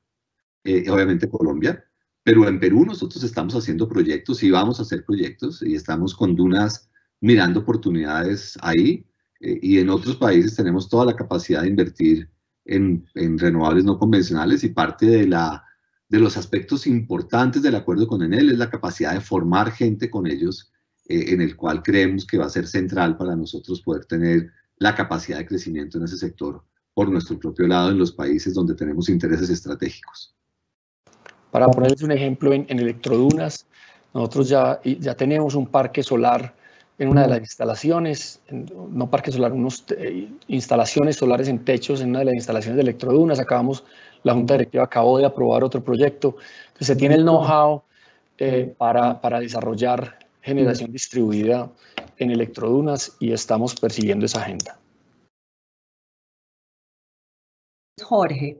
Speaker 2: obviamente Colombia, pero en Perú nosotros estamos haciendo proyectos y vamos a hacer proyectos y estamos con Dunas mirando oportunidades ahí. Y en otros países tenemos toda la capacidad de invertir en renovables no convencionales y parte de los aspectos importantes del acuerdo con Enel es la capacidad de formar gente con ellos, en el cual creemos que va a ser central para nosotros poder tener la capacidad de crecimiento en ese sector por nuestro propio lado en los países donde tenemos intereses estratégicos.
Speaker 3: Para ponerles un ejemplo, en Electrodunas, nosotros ya tenemos un parque solar en una de las instalaciones, no parque solar, instalaciones solares en techos en una de las instalaciones de Electrodunas. La Junta Directiva acabó de aprobar otro proyecto. Entonces, se tiene el know-how para desarrollar generación distribuida en Electrodunas y estamos persiguiendo esa agenda.
Speaker 1: Jorge,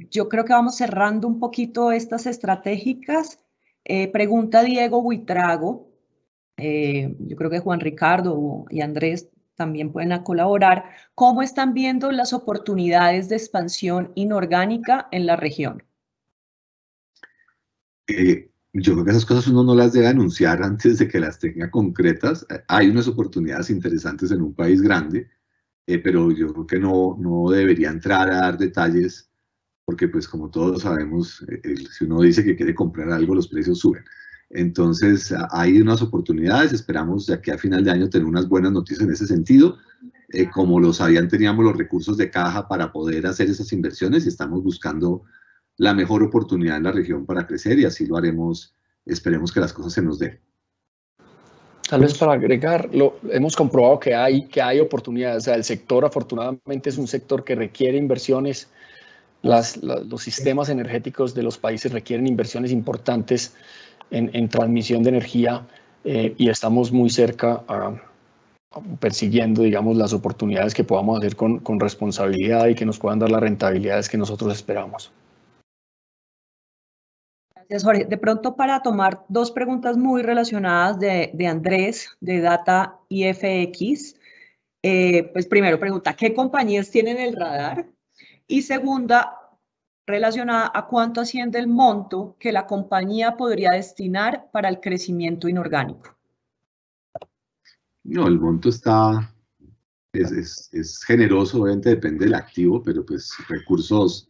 Speaker 1: yo creo que vamos cerrando un poquito estas estratégicas. Pregunta Diego Buitrago. Yo creo que Juan Ricardo y Andrés también pueden colaborar. ¿Cómo están viendo las oportunidades de expansión inorgánica en la región?
Speaker 2: Yo creo que esas cosas uno no las debe anunciar antes de que las tenga concretas. Hay unas oportunidades interesantes en un país grande, pero yo creo que no debería entrar a dar detalles porque pues como todos sabemos, si uno dice que quiere comprar algo, los precios suben. Entonces, hay unas oportunidades, esperamos de aquí a final de año tener unas buenas noticias en ese sentido. Como lo sabían, teníamos los recursos de caja para poder hacer esas inversiones y estamos buscando la mejor oportunidad en la región para crecer y así lo haremos, esperemos que las cosas se nos den.
Speaker 3: Tal vez para agregar, hemos comprobado que hay oportunidades. O sea, el sector afortunadamente es un sector que requiere inversiones. Los sistemas energéticos de los países requieren inversiones importantes en transmisión de energía y estamos muy cerca persiguiendo, digamos, las oportunidades que podamos hacer con responsabilidad y que nos puedan dar las rentabilidades que nosotros esperamos.
Speaker 1: Gracias, Jorge. De pronto, para tomar dos preguntas muy relacionadas de Andrés, de Data IFX. Pues primero pregunta, ¿qué compañías tienen el radar? Y segunda, relacionada a cuánto asciende el monto que la compañía podría destinar para el crecimiento inorgánico.
Speaker 2: No, el monto es generoso, obviamente depende del activo, pero pues recursos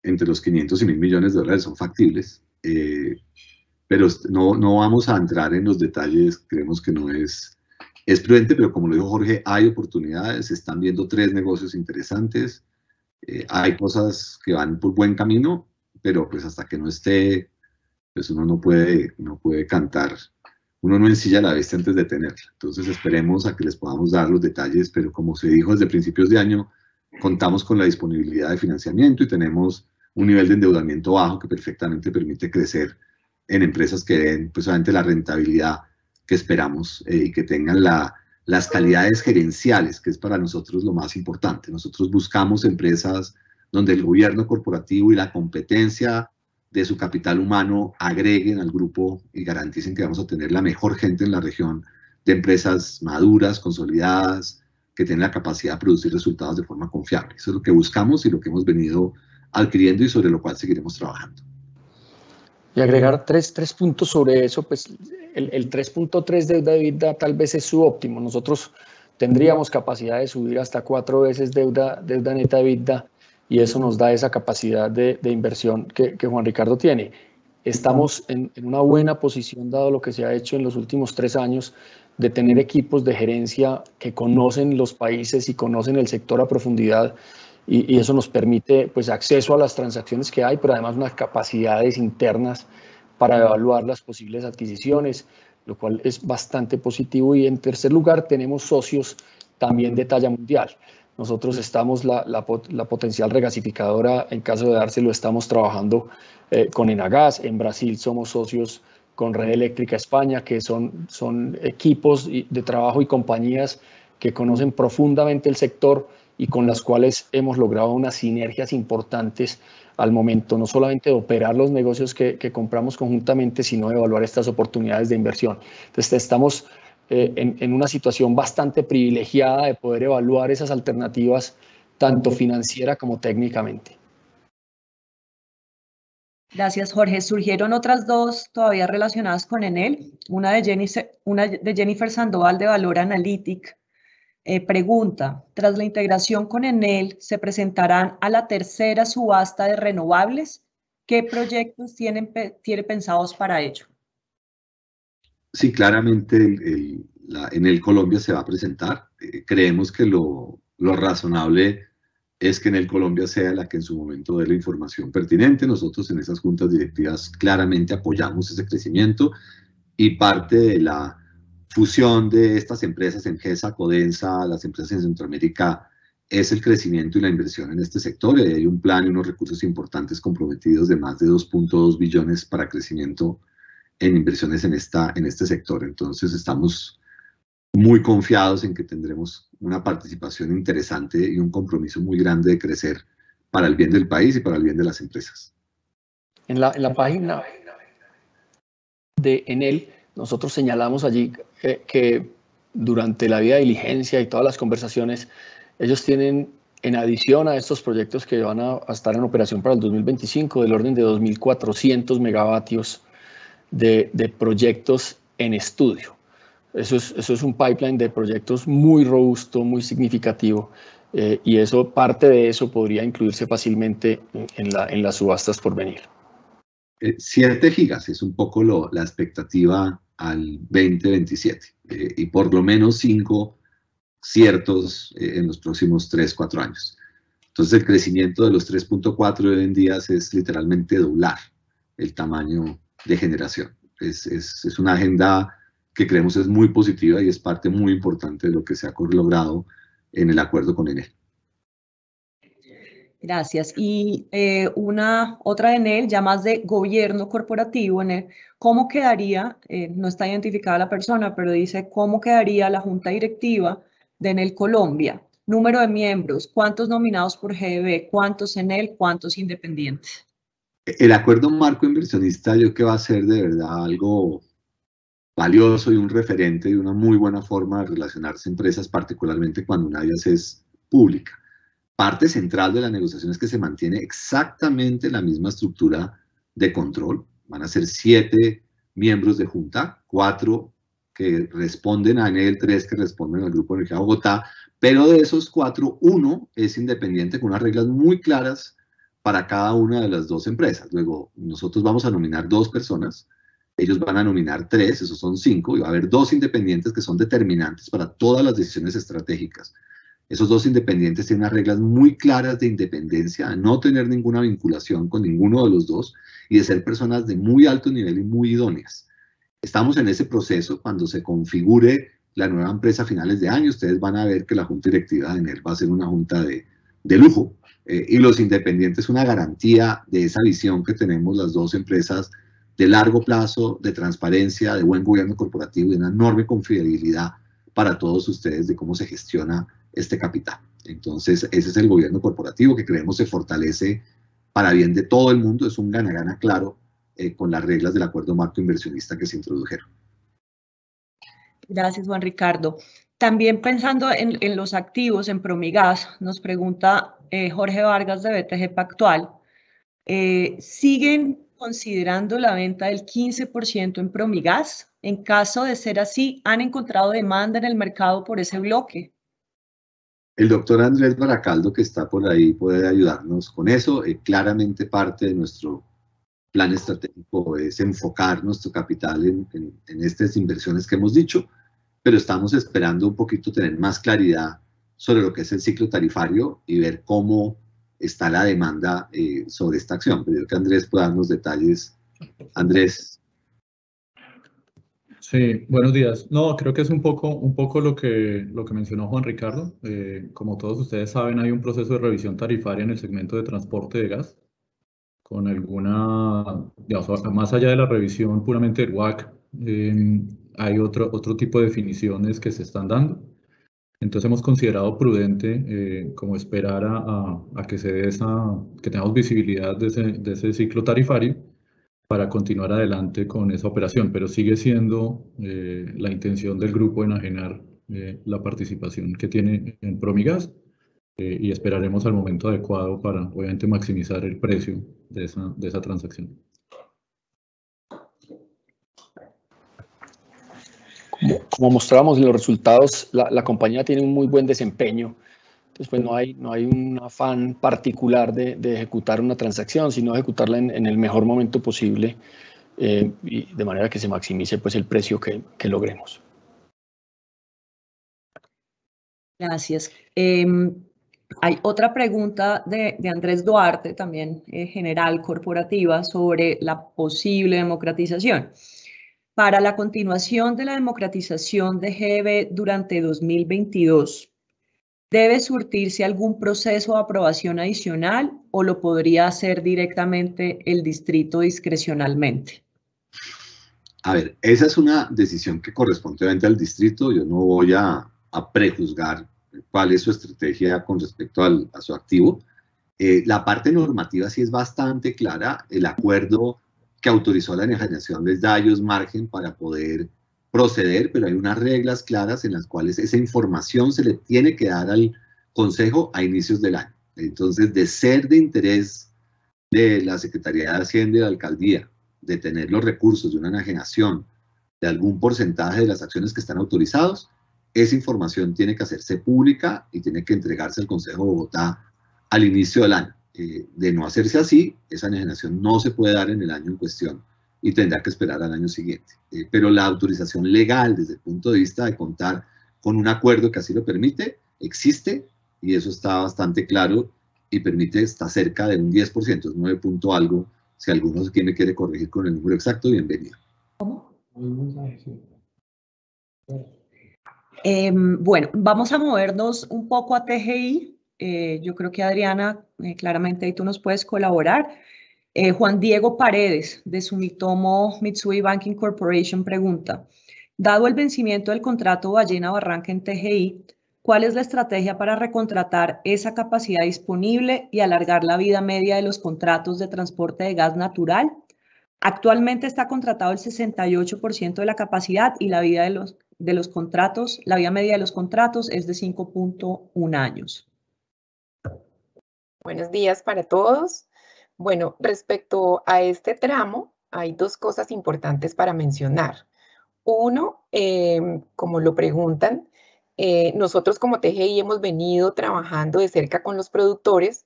Speaker 2: entre los 500 y 1.000 millones de dólares son factibles, pero no vamos a entrar en los detalles, creemos que no es Es prudente, pero como lo dijo Jorge, hay oportunidades, se están viendo 3 negocios interesantes, hay cosas que van por buen camino, pero pues hasta que no esté, pues uno no puede cantar, uno no ensilla la bestia antes de tenerla. Entonces esperemos a que les podamos dar los detalles, pero como se dijo desde principios de año, contamos con la disponibilidad de financiamiento y tenemos un nivel de endeudamiento bajo que perfectamente permite crecer en empresas que den pues obviamente la rentabilidad que esperamos y que tengan las calidades gerenciales, que es para nosotros lo más importante. Nosotros buscamos empresas donde el gobierno corporativo y la competencia de su capital humano agreguen al grupo y garanticen que vamos a tener la mejor gente en la región de empresas maduras, consolidadas, que tienen la capacidad de producir resultados de forma confiable. Eso es lo que buscamos y lo que hemos venido adquiriendo y sobre lo cual seguiremos trabajando.
Speaker 3: Y agregar tres puntos sobre eso, pues el 3.3 de deuda EBITDA tal vez es subóptimo. Nosotros tendríamos capacidad de subir hasta 4 veces deuda neta EBITDA y eso nos da esa capacidad de inversión que Juan Ricardo tiene. Estamos en una buena posición dado lo que se ha hecho en los últimos 3 años de tener equipos de gerencia que conocen los países y conocen el sector a profundidad y eso nos permite pues acceso a las transacciones que hay, pero además unas capacidades internas para evaluar las posibles adquisiciones, lo cual es bastante positivo. Y en tercer lugar tenemos socios también de talla mundial. Nosotros estamos, la potencial regasificadora, en caso de dárselo, estamos trabajando con Enagas. En Brasil somos socios con Red Eléctrica España, que son equipos de trabajo y compañías que conocen profundamente el sector y con las cuales hemos logrado unas sinergias importantes al momento, no solamente de operar los negocios que compramos conjuntamente, sino de evaluar estas oportunidades de inversión. Entonces, estamos en una situación bastante privilegiada de poder evaluar esas alternativas, tanto financiera como técnicamente.
Speaker 1: Gracias, Jorge. Surgieron otras 2 todavía relacionadas con Enel. Una de Jennifer Sandoval de Valor Analytic. Pregunta, tras la integración con Enel, ¿se presentarán a la tercera subasta de renovables? ¿Qué proyectos tiene pensados para ello?
Speaker 2: Sí, claramente Enel Colombia se va a presentar. Creemos que lo razonable es que Enel Colombia sea la que en su momento dé la información pertinente. Nosotros en esas juntas directivas claramente apoyamos ese crecimiento y parte de la fusión de estas empresas, Engesa, Codensa, las empresas en Centroamérica, es el crecimiento y la inversión en este sector. Y hay un plan y unos recursos importantes comprometidos de más de 2.2 billones para crecimiento en inversiones en este sector. Entonces estamos muy confiados en que tendremos una participación interesante y un compromiso muy grande de crecer para el bien del país y para el bien de las empresas.
Speaker 3: En la página de Enel, nosotros señalamos allí que durante la vía de diligencia y todas las conversaciones, ellos tienen, en adición a estos proyectos que van a estar en operación para el 2025, del orden de 2.400 megavatios de proyectos en estudio. Eso es un pipeline de proyectos muy robusto, muy significativo, y parte de eso podría incluirse fácilmente en las subastas por venir.
Speaker 2: 7 gigas es un poco la expectativa al 2027 y por lo menos 5 ciertos en los próximos 3-4 años. Entonces el crecimiento de los 3.4 hoy en día es literalmente doblar el tamaño de generación. Es una agenda que creemos es muy positiva y es parte muy importante de lo que se ha logrado en el acuerdo con Enel.
Speaker 1: Gracias. Y otra de Enel, ya más de gobierno corporativo, Enel, ¿cómo quedaría, no está identificada la persona, pero dice, ¿cómo quedaría la junta directiva de Enel Colombia? Número de miembros, ¿cuántos nominados por GB? ¿Cuántos Enel? ¿Cuántos independientes?
Speaker 2: El acuerdo marco inversionista yo creo que va a ser de verdad algo valioso y un referente y una muy buena forma de relacionarse empresas, particularmente cuando una de ellas es pública. Parte central de la negociación es que se mantiene exactamente la misma estructura de control. Van a ser 7 miembros de junta, 4 que responden a Enel, 3 que responden al Grupo Energía Bogotá, pero de esos 4, 1 es independiente con unas reglas muy claras para cada una de las 2 empresas. Luego, nosotros vamos a nominar 2 personas Ellos van a nominar 3, esos son 5, y va a haber 2 independientes que son determinantes para todas las decisiones estratégicas. Esos 2 independientes tienen unas reglas muy claras de independencia, de no tener ninguna vinculación con ninguno de los dos y de ser personas de muy alto nivel y muy idóneas. Estamos en ese proceso. Cuando se configure la nueva empresa a finales de año, ustedes van a ver que la junta directiva de ENEL va a ser una junta de lujo, y los independientes una garantía de esa visión que tenemos las dos empresas de largo plazo, de transparencia, de buen gobierno corporativo y de una enorme confiabilidad para todos ustedes de cómo se gestiona este capital. Entonces, ese es el gobierno corporativo que creemos se fortalece para bien de todo el mundo. Es un gana-gana claro con las reglas del acuerdo marco inversionista que se introdujeron.
Speaker 1: Gracias, Juan Ricardo. También pensando en los activos, en Promigas, nos pregunta Jorge Vargas de BTG Pactual, ¿siguen considerando la venta del 15% en Promigas? En caso de ser así, ¿han encontrado demanda en el mercado por ese bloque?
Speaker 2: El doctor Andrés Baracaldo, que está por ahí, puede ayudarnos con eso. Claramente parte de nuestro plan estratégico es enfocar nuestro capital en estas inversiones que hemos dicho, pero estamos esperando un poquito tener más claridad sobre lo que es el ciclo tarifario y ver cómo está la demanda sobre esta acción. Pero yo creo que Andrés puede darnos detalles. Andrés.
Speaker 5: Sí, buenos días. No, creo que es un poco lo que mencionó Juan Ricardo. Como todos ustedes saben, hay un proceso de revisión tarifaria en el segmento de transporte de gas, con alguna, digamos, más allá de la revisión puramente del WACC, hay otro tipo de definiciones que se están dando. Entonces hemos considerado prudente como esperar a que se dé que tengamos visibilidad de ese ciclo tarifario para continuar adelante con esa operación, pero sigue siendo la intención del grupo enajenar la participación que tiene en Promigas, y esperaremos al momento adecuado para, obviamente, maximizar el precio de esa transacción.
Speaker 3: Como mostrábamos en los resultados, la compañía tiene un muy buen desempeño. Entonces, pues no hay un afán particular de ejecutar una transacción, sino ejecutarla en el mejor momento posible, y de manera que se maximice pues el precio que logremos.
Speaker 1: Gracias. Hay otra pregunta de Andrés Duarte, también general corporativa, sobre la posible democratización. Para la continuación de la democratización de GB durante 2022, ¿debe surtirse algún proceso de aprobación adicional o lo podría hacer directamente el distrito discrecionalmente?
Speaker 2: A ver, esa es una decisión que corresponde obviamente al distrito. Yo no voy a prejuzgar cuál es su estrategia con respecto a su activo. La parte normativa sí es bastante clara. El acuerdo que autorizó la enajenación les da a ellos margen para poder proceder, pero hay unas reglas claras en las cuales esa información se le tiene que dar al Consejo a inicios del año. Entonces, de ser de interés de la Secretaría de Hacienda y de la Alcaldía de tener los recursos de una enajenación de algún porcentaje de las acciones que están autorizados, esa información tiene que hacerse pública y tiene que entregarse al Consejo de Bogotá al inicio del año. De no hacerse así, esa enajenación no se puede dar en el año en cuestión y tendrá que esperar al año siguiente. Pero la autorización legal, desde el punto de vista de contar con un acuerdo que así lo permite, existe, y eso está bastante claro y permite, está cerca de un 10%, es 9 punto algo. Si alguno me quiere corregir con el número exacto, bienvenido.
Speaker 1: ¿Cómo? Bueno, vamos a movernos un poco a TGI. Yo creo que Adriana, claramente ahí tú nos puedes colaborar. Juan Diego Paredes, de Sumitomo Mitsui Banking Corporation, pregunta, dado el vencimiento del contrato Ballena Barranca en TGI, ¿cuál es la estrategia para recontratar esa capacidad disponible y alargar la vida media de los contratos de transporte de gas natural? Actualmente está contratado el 68% de la capacidad y la vida de los contratos, la vida media de los contratos es de 5.1 años.
Speaker 6: Buenos días para todos. Bueno, respecto a este tramo, hay dos cosas importantes para mencionar. Uno, como lo preguntan, nosotros como TGI hemos venido trabajando de cerca con los productores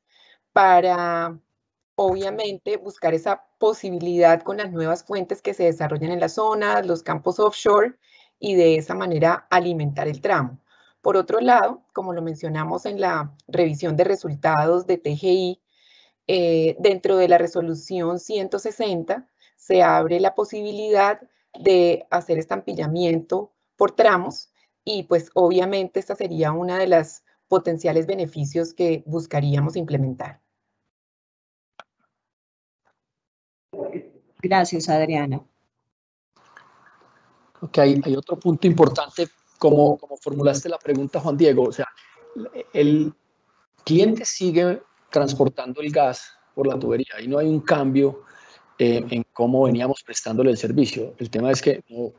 Speaker 6: para obviamente buscar esa posibilidad con las nuevas fuentes que se desarrollan en la zona, los campos offshore, y de esa manera alimentar el tramo. Por otro lado, como lo mencionamos en la revisión de resultados de TGI, dentro de la resolución 160 se abre la posibilidad de hacer estampillamiento por tramos y pues obviamente esta sería una de las potenciales beneficios que buscaríamos implementar.
Speaker 1: Gracias, Adriana.
Speaker 3: Ok, hay otro punto importante, como formulaste la pregunta, Juan Diego. O sea, el cliente sigue transportando el gas por la tubería y no hay un cambio en cómo veníamos prestándole el servicio. El tema es que no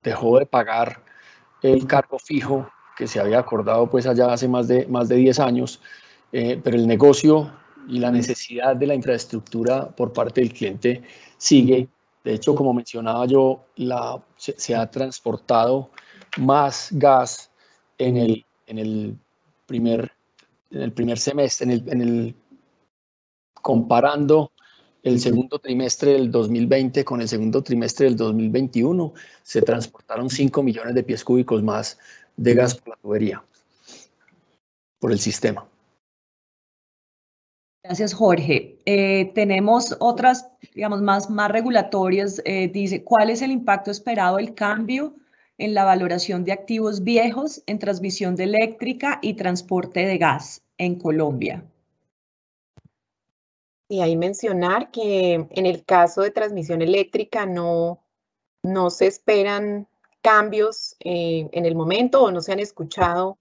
Speaker 3: dejó de pagar el cargo fijo que se había acordado pues allá hace más de 10 años, pero el negocio y la necesidad de la infraestructura por parte del cliente sigue. De hecho, como mencionaba yo, se ha transportado más gas en el primer semestre, comparando el segundo trimestre del 2020 con el segundo trimestre del 2021, se transportaron 5 millones de pies cúbicos más de gas por la tubería, por el sistema.
Speaker 1: Gracias, Jorge. Tenemos otras, digamos, más regulatorias. Dice, ¿cuál es el impacto esperado del cambio en la valoración de activos viejos en transmisión de eléctrica y transporte de gas en Colombia?
Speaker 6: Y ahí mencionar que en el caso de transmisión eléctrica no se esperan cambios en el momento o no se han escuchado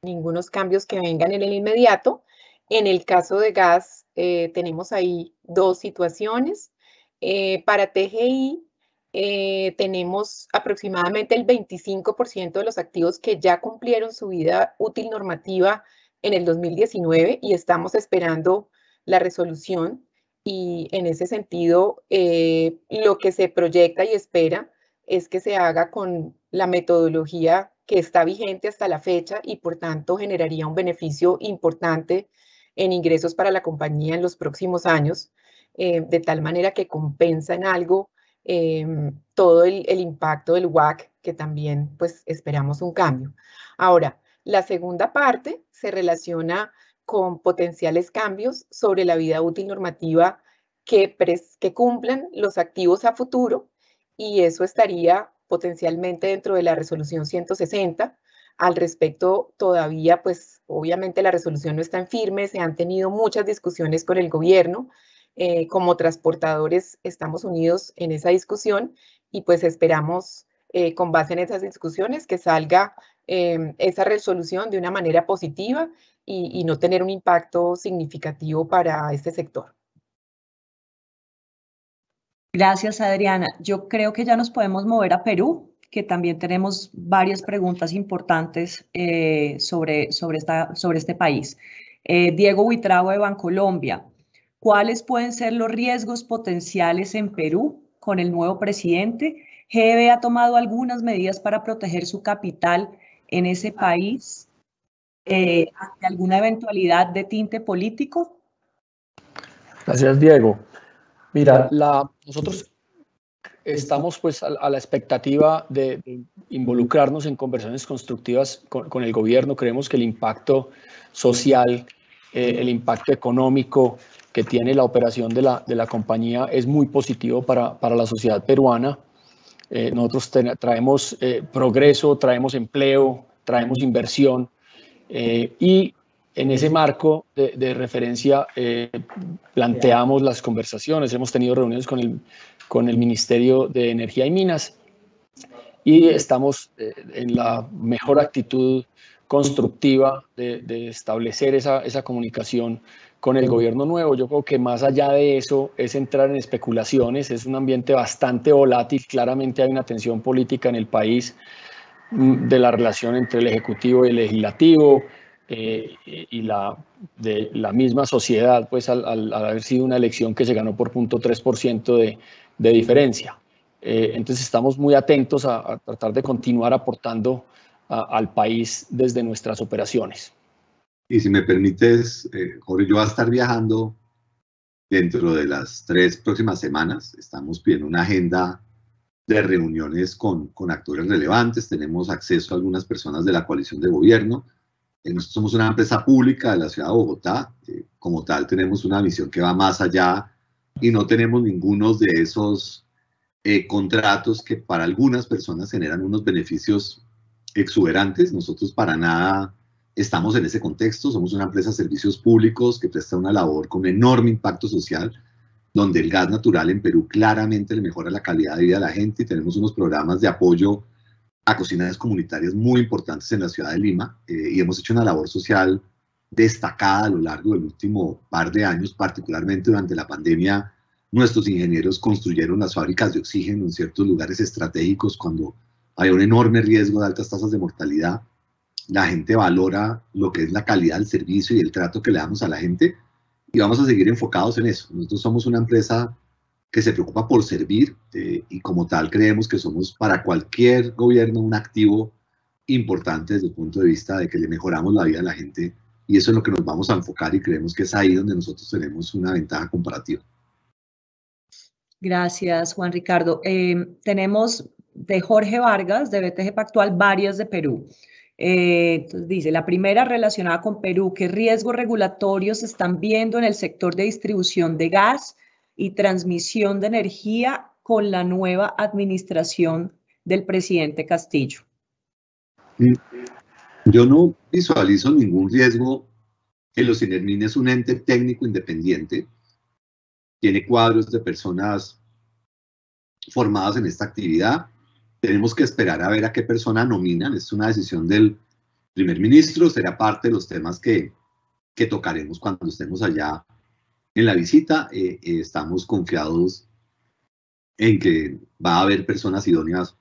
Speaker 6: ningunos cambios que vengan en el inmediato. En el caso de gas, tenemos ahí dos situaciones. Para TGI, tenemos aproximadamente el 25% de los activos que ya cumplieron su vida útil normativa en el 2019 y estamos esperando la resolución. Y en ese sentido, lo que se proyecta y espera es que se haga con la metodología que está vigente hasta la fecha y por tanto generaría un beneficio importante en ingresos para la compañía en los próximos años, de tal manera que compensa en algo todo el impacto del WACC, que también pues esperamos un cambio. Ahora, la segunda parte se relaciona con potenciales cambios sobre la vida útil normativa que cumplan los activos a futuro, y eso estaría potencialmente dentro de la resolución 160. Al respecto, todavía, pues obviamente la resolución no está en firme, se han tenido muchas discusiones con el gobierno. Como transportadores estamos unidos en esa discusión y pues esperamos, con base en esas discusiones, que salga esa resolución de una manera positiva y no tener un impacto significativo para este sector.
Speaker 1: Gracias, Adriana. Yo creo que ya nos podemos mover a Perú, que también tenemos varias preguntas importantes sobre este país. Diego Buitrago de Bancolombia, ¿cuáles pueden ser los riesgos potenciales en Perú con el nuevo presidente? ¿GB ha tomado algunas medidas para proteger su capital en ese país ante alguna eventualidad de tinte político?
Speaker 3: Gracias, Diego. Mira, nosotros estamos pues a la expectativa de involucrarnos en conversaciones constructivas con el gobierno. Creemos que el impacto social, el impacto económico que tiene la operación de la compañía es muy positivo para la sociedad peruana. Nosotros traemos progreso, traemos empleo, traemos inversión y en ese marco de referencia planteamos las conversaciones. Hemos tenido reuniones con el Ministerio de Energía y Minas y estamos en la mejor actitud constructiva de establecer esa comunicación con el gobierno nuevo. Yo creo que más allá de eso es entrar en especulaciones, es un ambiente bastante volátil, claramente hay una tensión política en el país de la relación entre el Ejecutivo y el Legislativo y de la misma sociedad, pues al haber sido una elección que se ganó por 0.3% de diferencia. Entonces estamos muy atentos a tratar de continuar aportando al país desde nuestras operaciones.
Speaker 2: Y si me permites, Jorge, yo voy a estar viajando dentro de las 3 próximas semanas. Estamos pidiendo una agenda de reuniones con actores relevantes. Tenemos acceso a algunas personas de la coalición de gobierno. Nosotros somos una empresa pública de la ciudad de Bogotá. Como tal, tenemos una misión que va más allá y no tenemos ninguno de esos contratos que para algunas personas generan unos beneficios exuberantes. Nosotros para nada estamos en ese contexto. Somos una empresa de servicios públicos que presta una labor con enorme impacto social, donde el gas natural en Perú claramente le mejora la calidad de vida a la gente, y tenemos unos programas de apoyo a cocinas comunitarias muy importantes en la ciudad de Lima, y hemos hecho una labor social destacada a lo largo del último par de años, particularmente durante la pandemia. Nuestros ingenieros construyeron las fábricas de oxígeno en ciertos lugares estratégicos cuando hay un enorme riesgo de altas tasas de mortalidad. La gente valora lo que es la calidad del servicio y el trato que le damos a la gente, y vamos a seguir enfocados en eso. Nosotros somos una empresa que se preocupa por servir, y como tal creemos que somos para cualquier gobierno un activo importante desde el punto de vista de que le mejoramos la vida a la gente, y eso es lo que nos vamos a enfocar, y creemos que es ahí donde nosotros tenemos una ventaja comparativa.
Speaker 1: Gracias, Juan Ricardo. Tenemos de Jorge Vargas, de BTG Pactual, varias de Perú. Entonces dice, la primera relacionada con Perú: ¿qué riesgos regulatorios se están viendo en el sector de distribución de gas y transmisión de energía con la nueva administración del presidente Castillo?
Speaker 2: Yo no visualizo ningún riesgo. Los INERMIN es un ente técnico independiente, tiene cuadros de personas formadas en esta actividad. Tenemos que esperar a ver a qué persona nominan. Es una decisión del primer ministro, será parte de los temas que tocaremos cuando estemos allá en la visita. Estamos confiados en que va a haber personas idóneas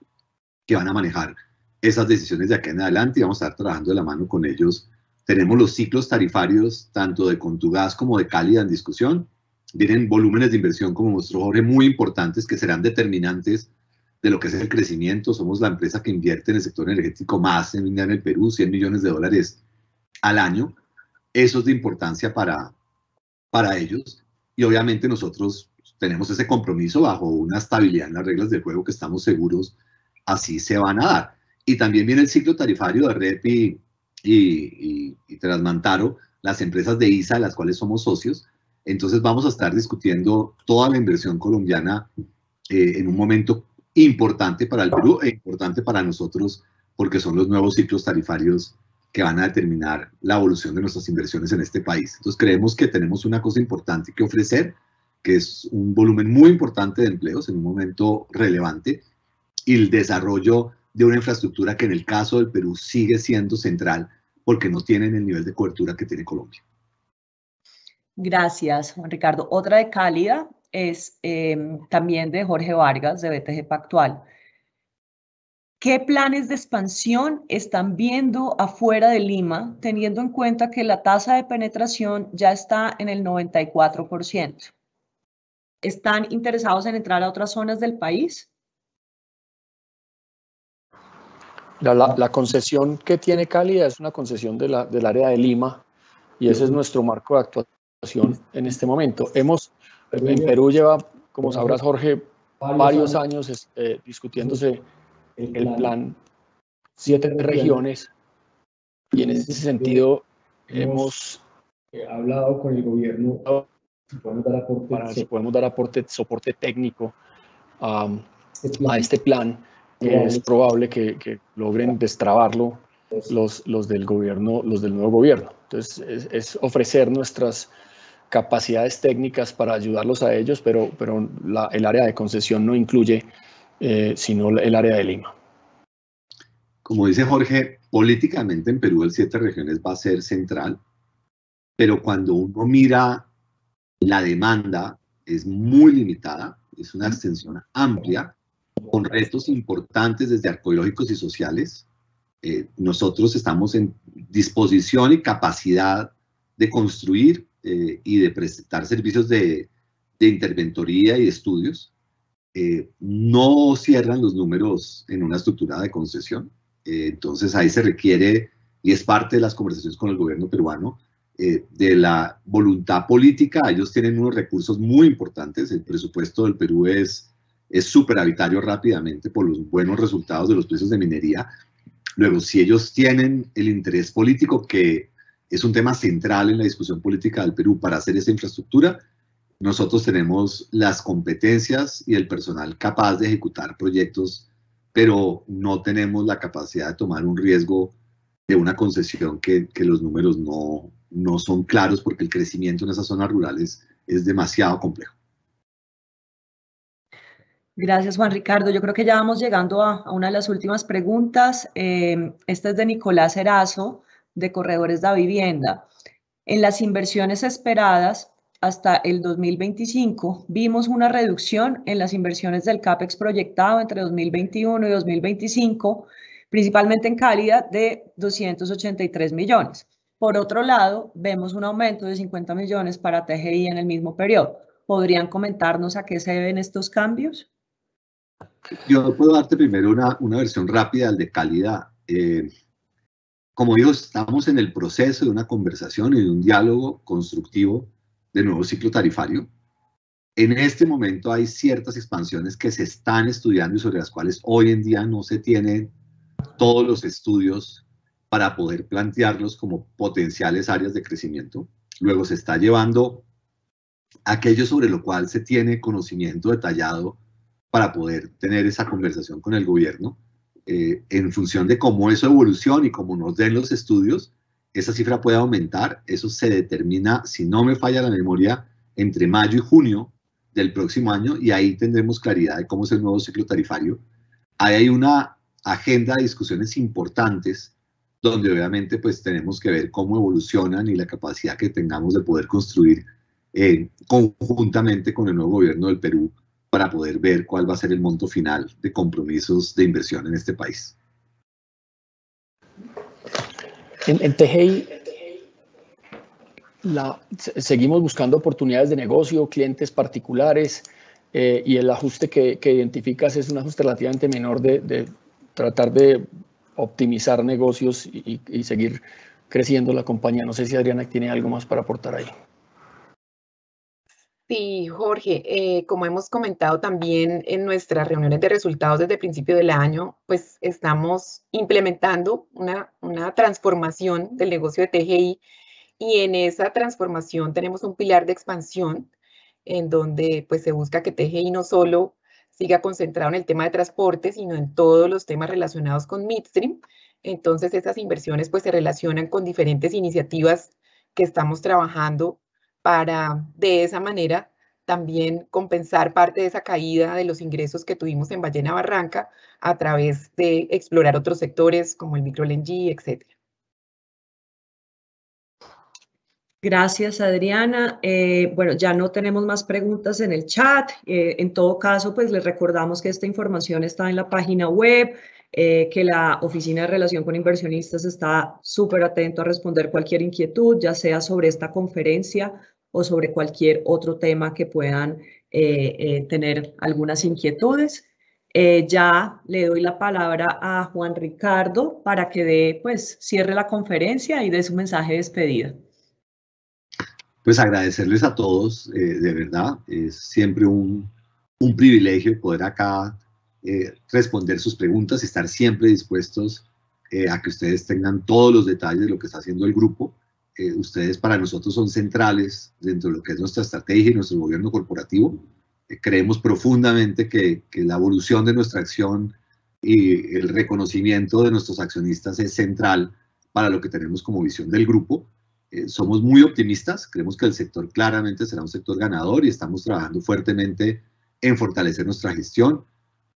Speaker 2: que van a manejar esas decisiones de aquí en adelante, y vamos a estar trabajando de la mano con ellos. Tenemos los ciclos tarifarios, tanto de Contugás como de Cálida, en discusión. Vienen volúmenes de inversión, como mostró Jorge, muy importantes, que serán determinantes de lo que es el crecimiento. Somos la empresa que invierte en el sector energético más en el Perú, $100 millones al año. Eso es de importancia para ellos, y obviamente nosotros tenemos ese compromiso bajo una estabilidad en las reglas del juego que estamos seguros así se van a dar. Y también viene el ciclo tarifario de REP y Transmantaro, las empresas de ISA, de las cuales somos socios. Entonces vamos a estar discutiendo toda la inversión colombiana en un momento importante para el Perú e importante para nosotros, porque son los nuevos ciclos tarifarios que van a determinar la evolución de nuestras inversiones en este país. Entonces creemos que tenemos una cosa importante que ofrecer, que es un volumen muy importante de empleos en un momento relevante, y el desarrollo de una infraestructura que en el caso del Perú sigue siendo central, porque no tienen el nivel de cobertura que tiene Colombia.
Speaker 1: Gracias, Juan Ricardo. Otra de Cálida es también de Jorge Vargas, de BTG Pactual. ¿Qué planes de expansión están viendo afuera de Lima, teniendo en cuenta que la tasa de penetración ya está en el 94%? ¿Están interesados en entrar a otras zonas del país?
Speaker 3: La concesión que tiene Cálida es una concesión del área de Lima, y ese es nuestro marco de actuación en este momento. En Perú lleva, como sabrás, Jorge, varios años discutiéndose el plan 7 regiones, y en ese sentido hemos hablado con el gobierno para ver si podemos dar soporte técnico a este plan, que es probable que logren destrabarlo los del nuevo gobierno. Entonces es ofrecer nuestras capacidades técnicas para ayudarlos a ellos, pero el área de concesión no incluye sino el área de Lima.
Speaker 2: Como dice Jorge, políticamente en Perú el 7 regiones va a ser central, pero cuando uno mira la demanda es muy limitada, es una extensión amplia, con retos importantes desde arqueológicos y sociales. Nosotros estamos en disposición y capacidad de construir y de prestar servicios de interventoría y estudios. No cierran los números en una estructura de concesión. Entonces ahí se requiere, y es parte de las conversaciones con el gobierno peruano, de la voluntad política. Ellos tienen unos recursos muy importantes. El presupuesto del Perú es superavitario rápidamente por los buenos resultados de los precios de minería. Luego, si ellos tienen el interés político, que es un tema central en la discusión política del Perú, para hacer esa infraestructura, nosotros tenemos las competencias y el personal capaz de ejecutar proyectos, pero no tenemos la capacidad de tomar un riesgo de una concesión que los números no son claros, porque el crecimiento en esas zonas rurales es demasiado complejo.
Speaker 1: Gracias, Juan Ricardo. Yo creo que ya vamos llegando a una de las últimas preguntas. Esta es de Nicolás Erazo, de Corredores de Vivienda. En las inversiones esperadas hasta el 2025, vimos una reducción en las inversiones del CAPEX proyectado entre 2021 y 2025, principalmente en Cálida, de 283 millones. Por otro lado, vemos un aumento de 50 millones para TGI en el mismo periodo. ¿Podrían comentarnos a qué se deben estos cambios?
Speaker 2: Yo puedo darte primero una versión rápida del de Cálida. Como digo, estamos en el proceso de una conversación y de un diálogo constructivo de nuevo ciclo tarifario. En este momento hay ciertas expansiones que se están estudiando y sobre las cuales hoy en día no se tienen todos los estudios para poder plantearlos como potenciales áreas de crecimiento. Luego se está llevando aquello sobre lo cual se tiene conocimiento detallado para poder tener esa conversación con el gobierno. En función de cómo eso evoluciona y cómo nos den los estudios, esa cifra puede aumentar. Eso se determina, si no me falla la memoria, entre mayo y junio del próximo año, y ahí tendremos claridad de cómo es el nuevo ciclo tarifario. Ahí hay una agenda de discusiones importantes donde obviamente pues tenemos que ver cómo evolucionan y la capacidad que tengamos de poder construir conjuntamente con el nuevo gobierno del Perú para poder ver cuál va a ser el monto final de compromisos de inversión en este país.
Speaker 3: En TGI seguimos buscando oportunidades de negocio, clientes particulares, y el ajuste que identificas es un ajuste relativamente menor de tratar de optimizar negocios y seguir creciendo la compañía. No sé si Adriana tiene algo más para aportar ahí.
Speaker 6: Sí, Jorge, como hemos comentado también en nuestras reuniones de resultados desde el principio del año, pues estamos implementando una transformación del negocio de TGI, y en esa transformación tenemos un pilar de expansión en donde pues se busca que TGI no solo siga concentrado en el tema de transporte, sino en todos los temas relacionados con midstream. Entonces esas inversiones pues se relacionan con diferentes iniciativas que estamos trabajando para de esa manera también compensar parte de esa caída de los ingresos que tuvimos en Ballena Barranca a través de explorar otros sectores como el micro-LNG, etc.
Speaker 1: Gracias, Adriana. Bueno, ya no tenemos más preguntas en el chat. En todo caso, pues les recordamos que esta información está en la página web, que la Oficina de Relación con Inversionistas está súper atento a responder cualquier inquietud, ya sea sobre esta conferencia o sobre cualquier otro tema que puedan tener algunas inquietudes. Ya le doy la palabra a Juan Ricardo para que cierre la conferencia y dé su mensaje de despedida.
Speaker 2: Pues agradecerles a todos, de verdad, es siempre un privilegio poder acá responder sus preguntas y estar siempre dispuestos a que ustedes tengan todos los detalles de lo que está haciendo el grupo. Ustedes para nosotros son centrales dentro de lo que es nuestra estrategia y nuestro gobierno corporativo. Creemos profundamente que la evolución de nuestra acción y el reconocimiento de nuestros accionistas es central para lo que tenemos como visión del grupo. Somos muy optimistas, creemos que el sector claramente será un sector ganador y estamos trabajando fuertemente en fortalecer nuestra gestión.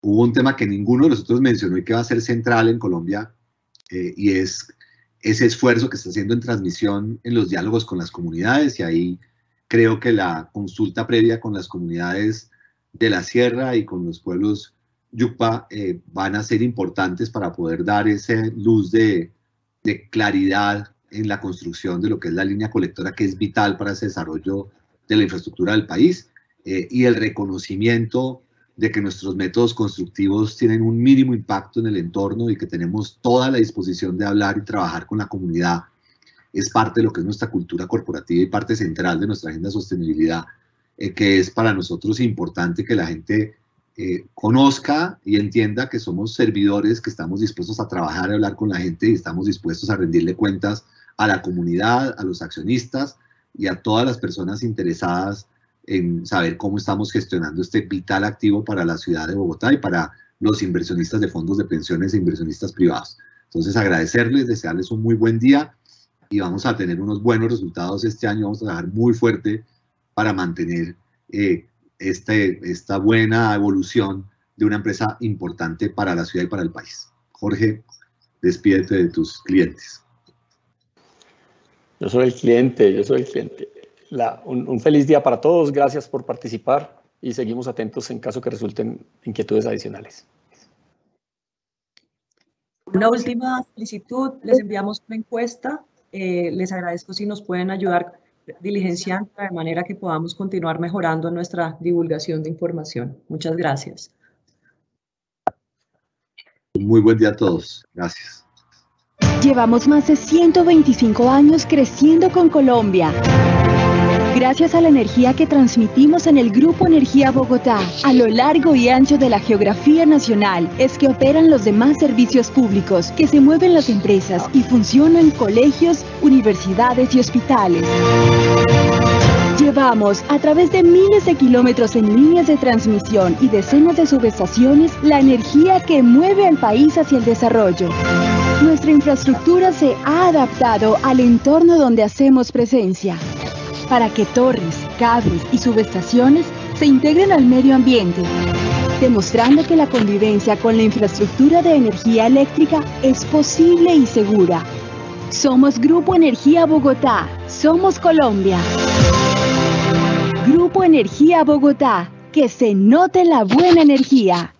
Speaker 2: Hubo un tema que ninguno de nosotros mencionó y que va a ser central en Colombia, y es ese esfuerzo que está haciendo en transmisión en los diálogos con las comunidades, y ahí creo que la consulta previa con las comunidades de la sierra y con los pueblos Yucpa van a ser importantes para poder dar esa luz de claridad en la construcción de lo que es la línea colectora, que es vital para ese desarrollo de la infraestructura del país, y el reconocimiento de que nuestros métodos constructivos tienen un mínimo impacto en el entorno y que tenemos toda la disposición de hablar y trabajar con la comunidad es parte de lo que es nuestra cultura corporativa y parte central de nuestra agenda de sostenibilidad, que es para nosotros importante que la gente conozca y entienda que somos servidores, que estamos dispuestos a trabajar, a hablar con la gente y estamos dispuestos a rendirle cuentas a la comunidad, a los accionistas y a todas las personas interesadas en saber cómo estamos gestionando este vital activo para la ciudad de Bogotá y para los inversionistas de fondos de pensiones e inversionistas privados. Entonces, agradecerles, desearles un muy buen día y vamos a tener unos buenos resultados este año. Vamos a trabajar muy fuerte para mantener esta buena evolución de una empresa importante para la ciudad y para el país. Jorge, despídete de tus clientes.
Speaker 3: Yo soy el cliente, yo soy el cliente. Un feliz día para todos, gracias por participar y seguimos atentos en caso que resulten inquietudes adicionales.
Speaker 1: Una última solicitud, les enviamos una encuesta, les agradezco si nos pueden ayudar diligenciando de manera que podamos continuar mejorando nuestra divulgación de información. Muchas gracias.
Speaker 2: Muy buen día a todos. Gracias.
Speaker 7: Llevamos más de 125 años creciendo con Colombia. Gracias a la energía que transmitimos en el Grupo Energía Bogotá, a lo largo y ancho de la geografía nacional, es que operan los demás servicios públicos, que se mueven las empresas y funcionan colegios, universidades y hospitales. Llevamos, a través de miles de kilómetros en líneas de transmisión y decenas de subestaciones, la energía que mueve al país hacia el desarrollo. Nuestra infraestructura se ha adaptado al entorno donde hacemos presencia, para que torres, cables y subestaciones se integren al medio ambiente, demostrando que la convivencia con la infraestructura de energía eléctrica es posible y segura. Somos Grupo Energía Bogotá, somos Colombia. Grupo Energía Bogotá, que se note la buena energía.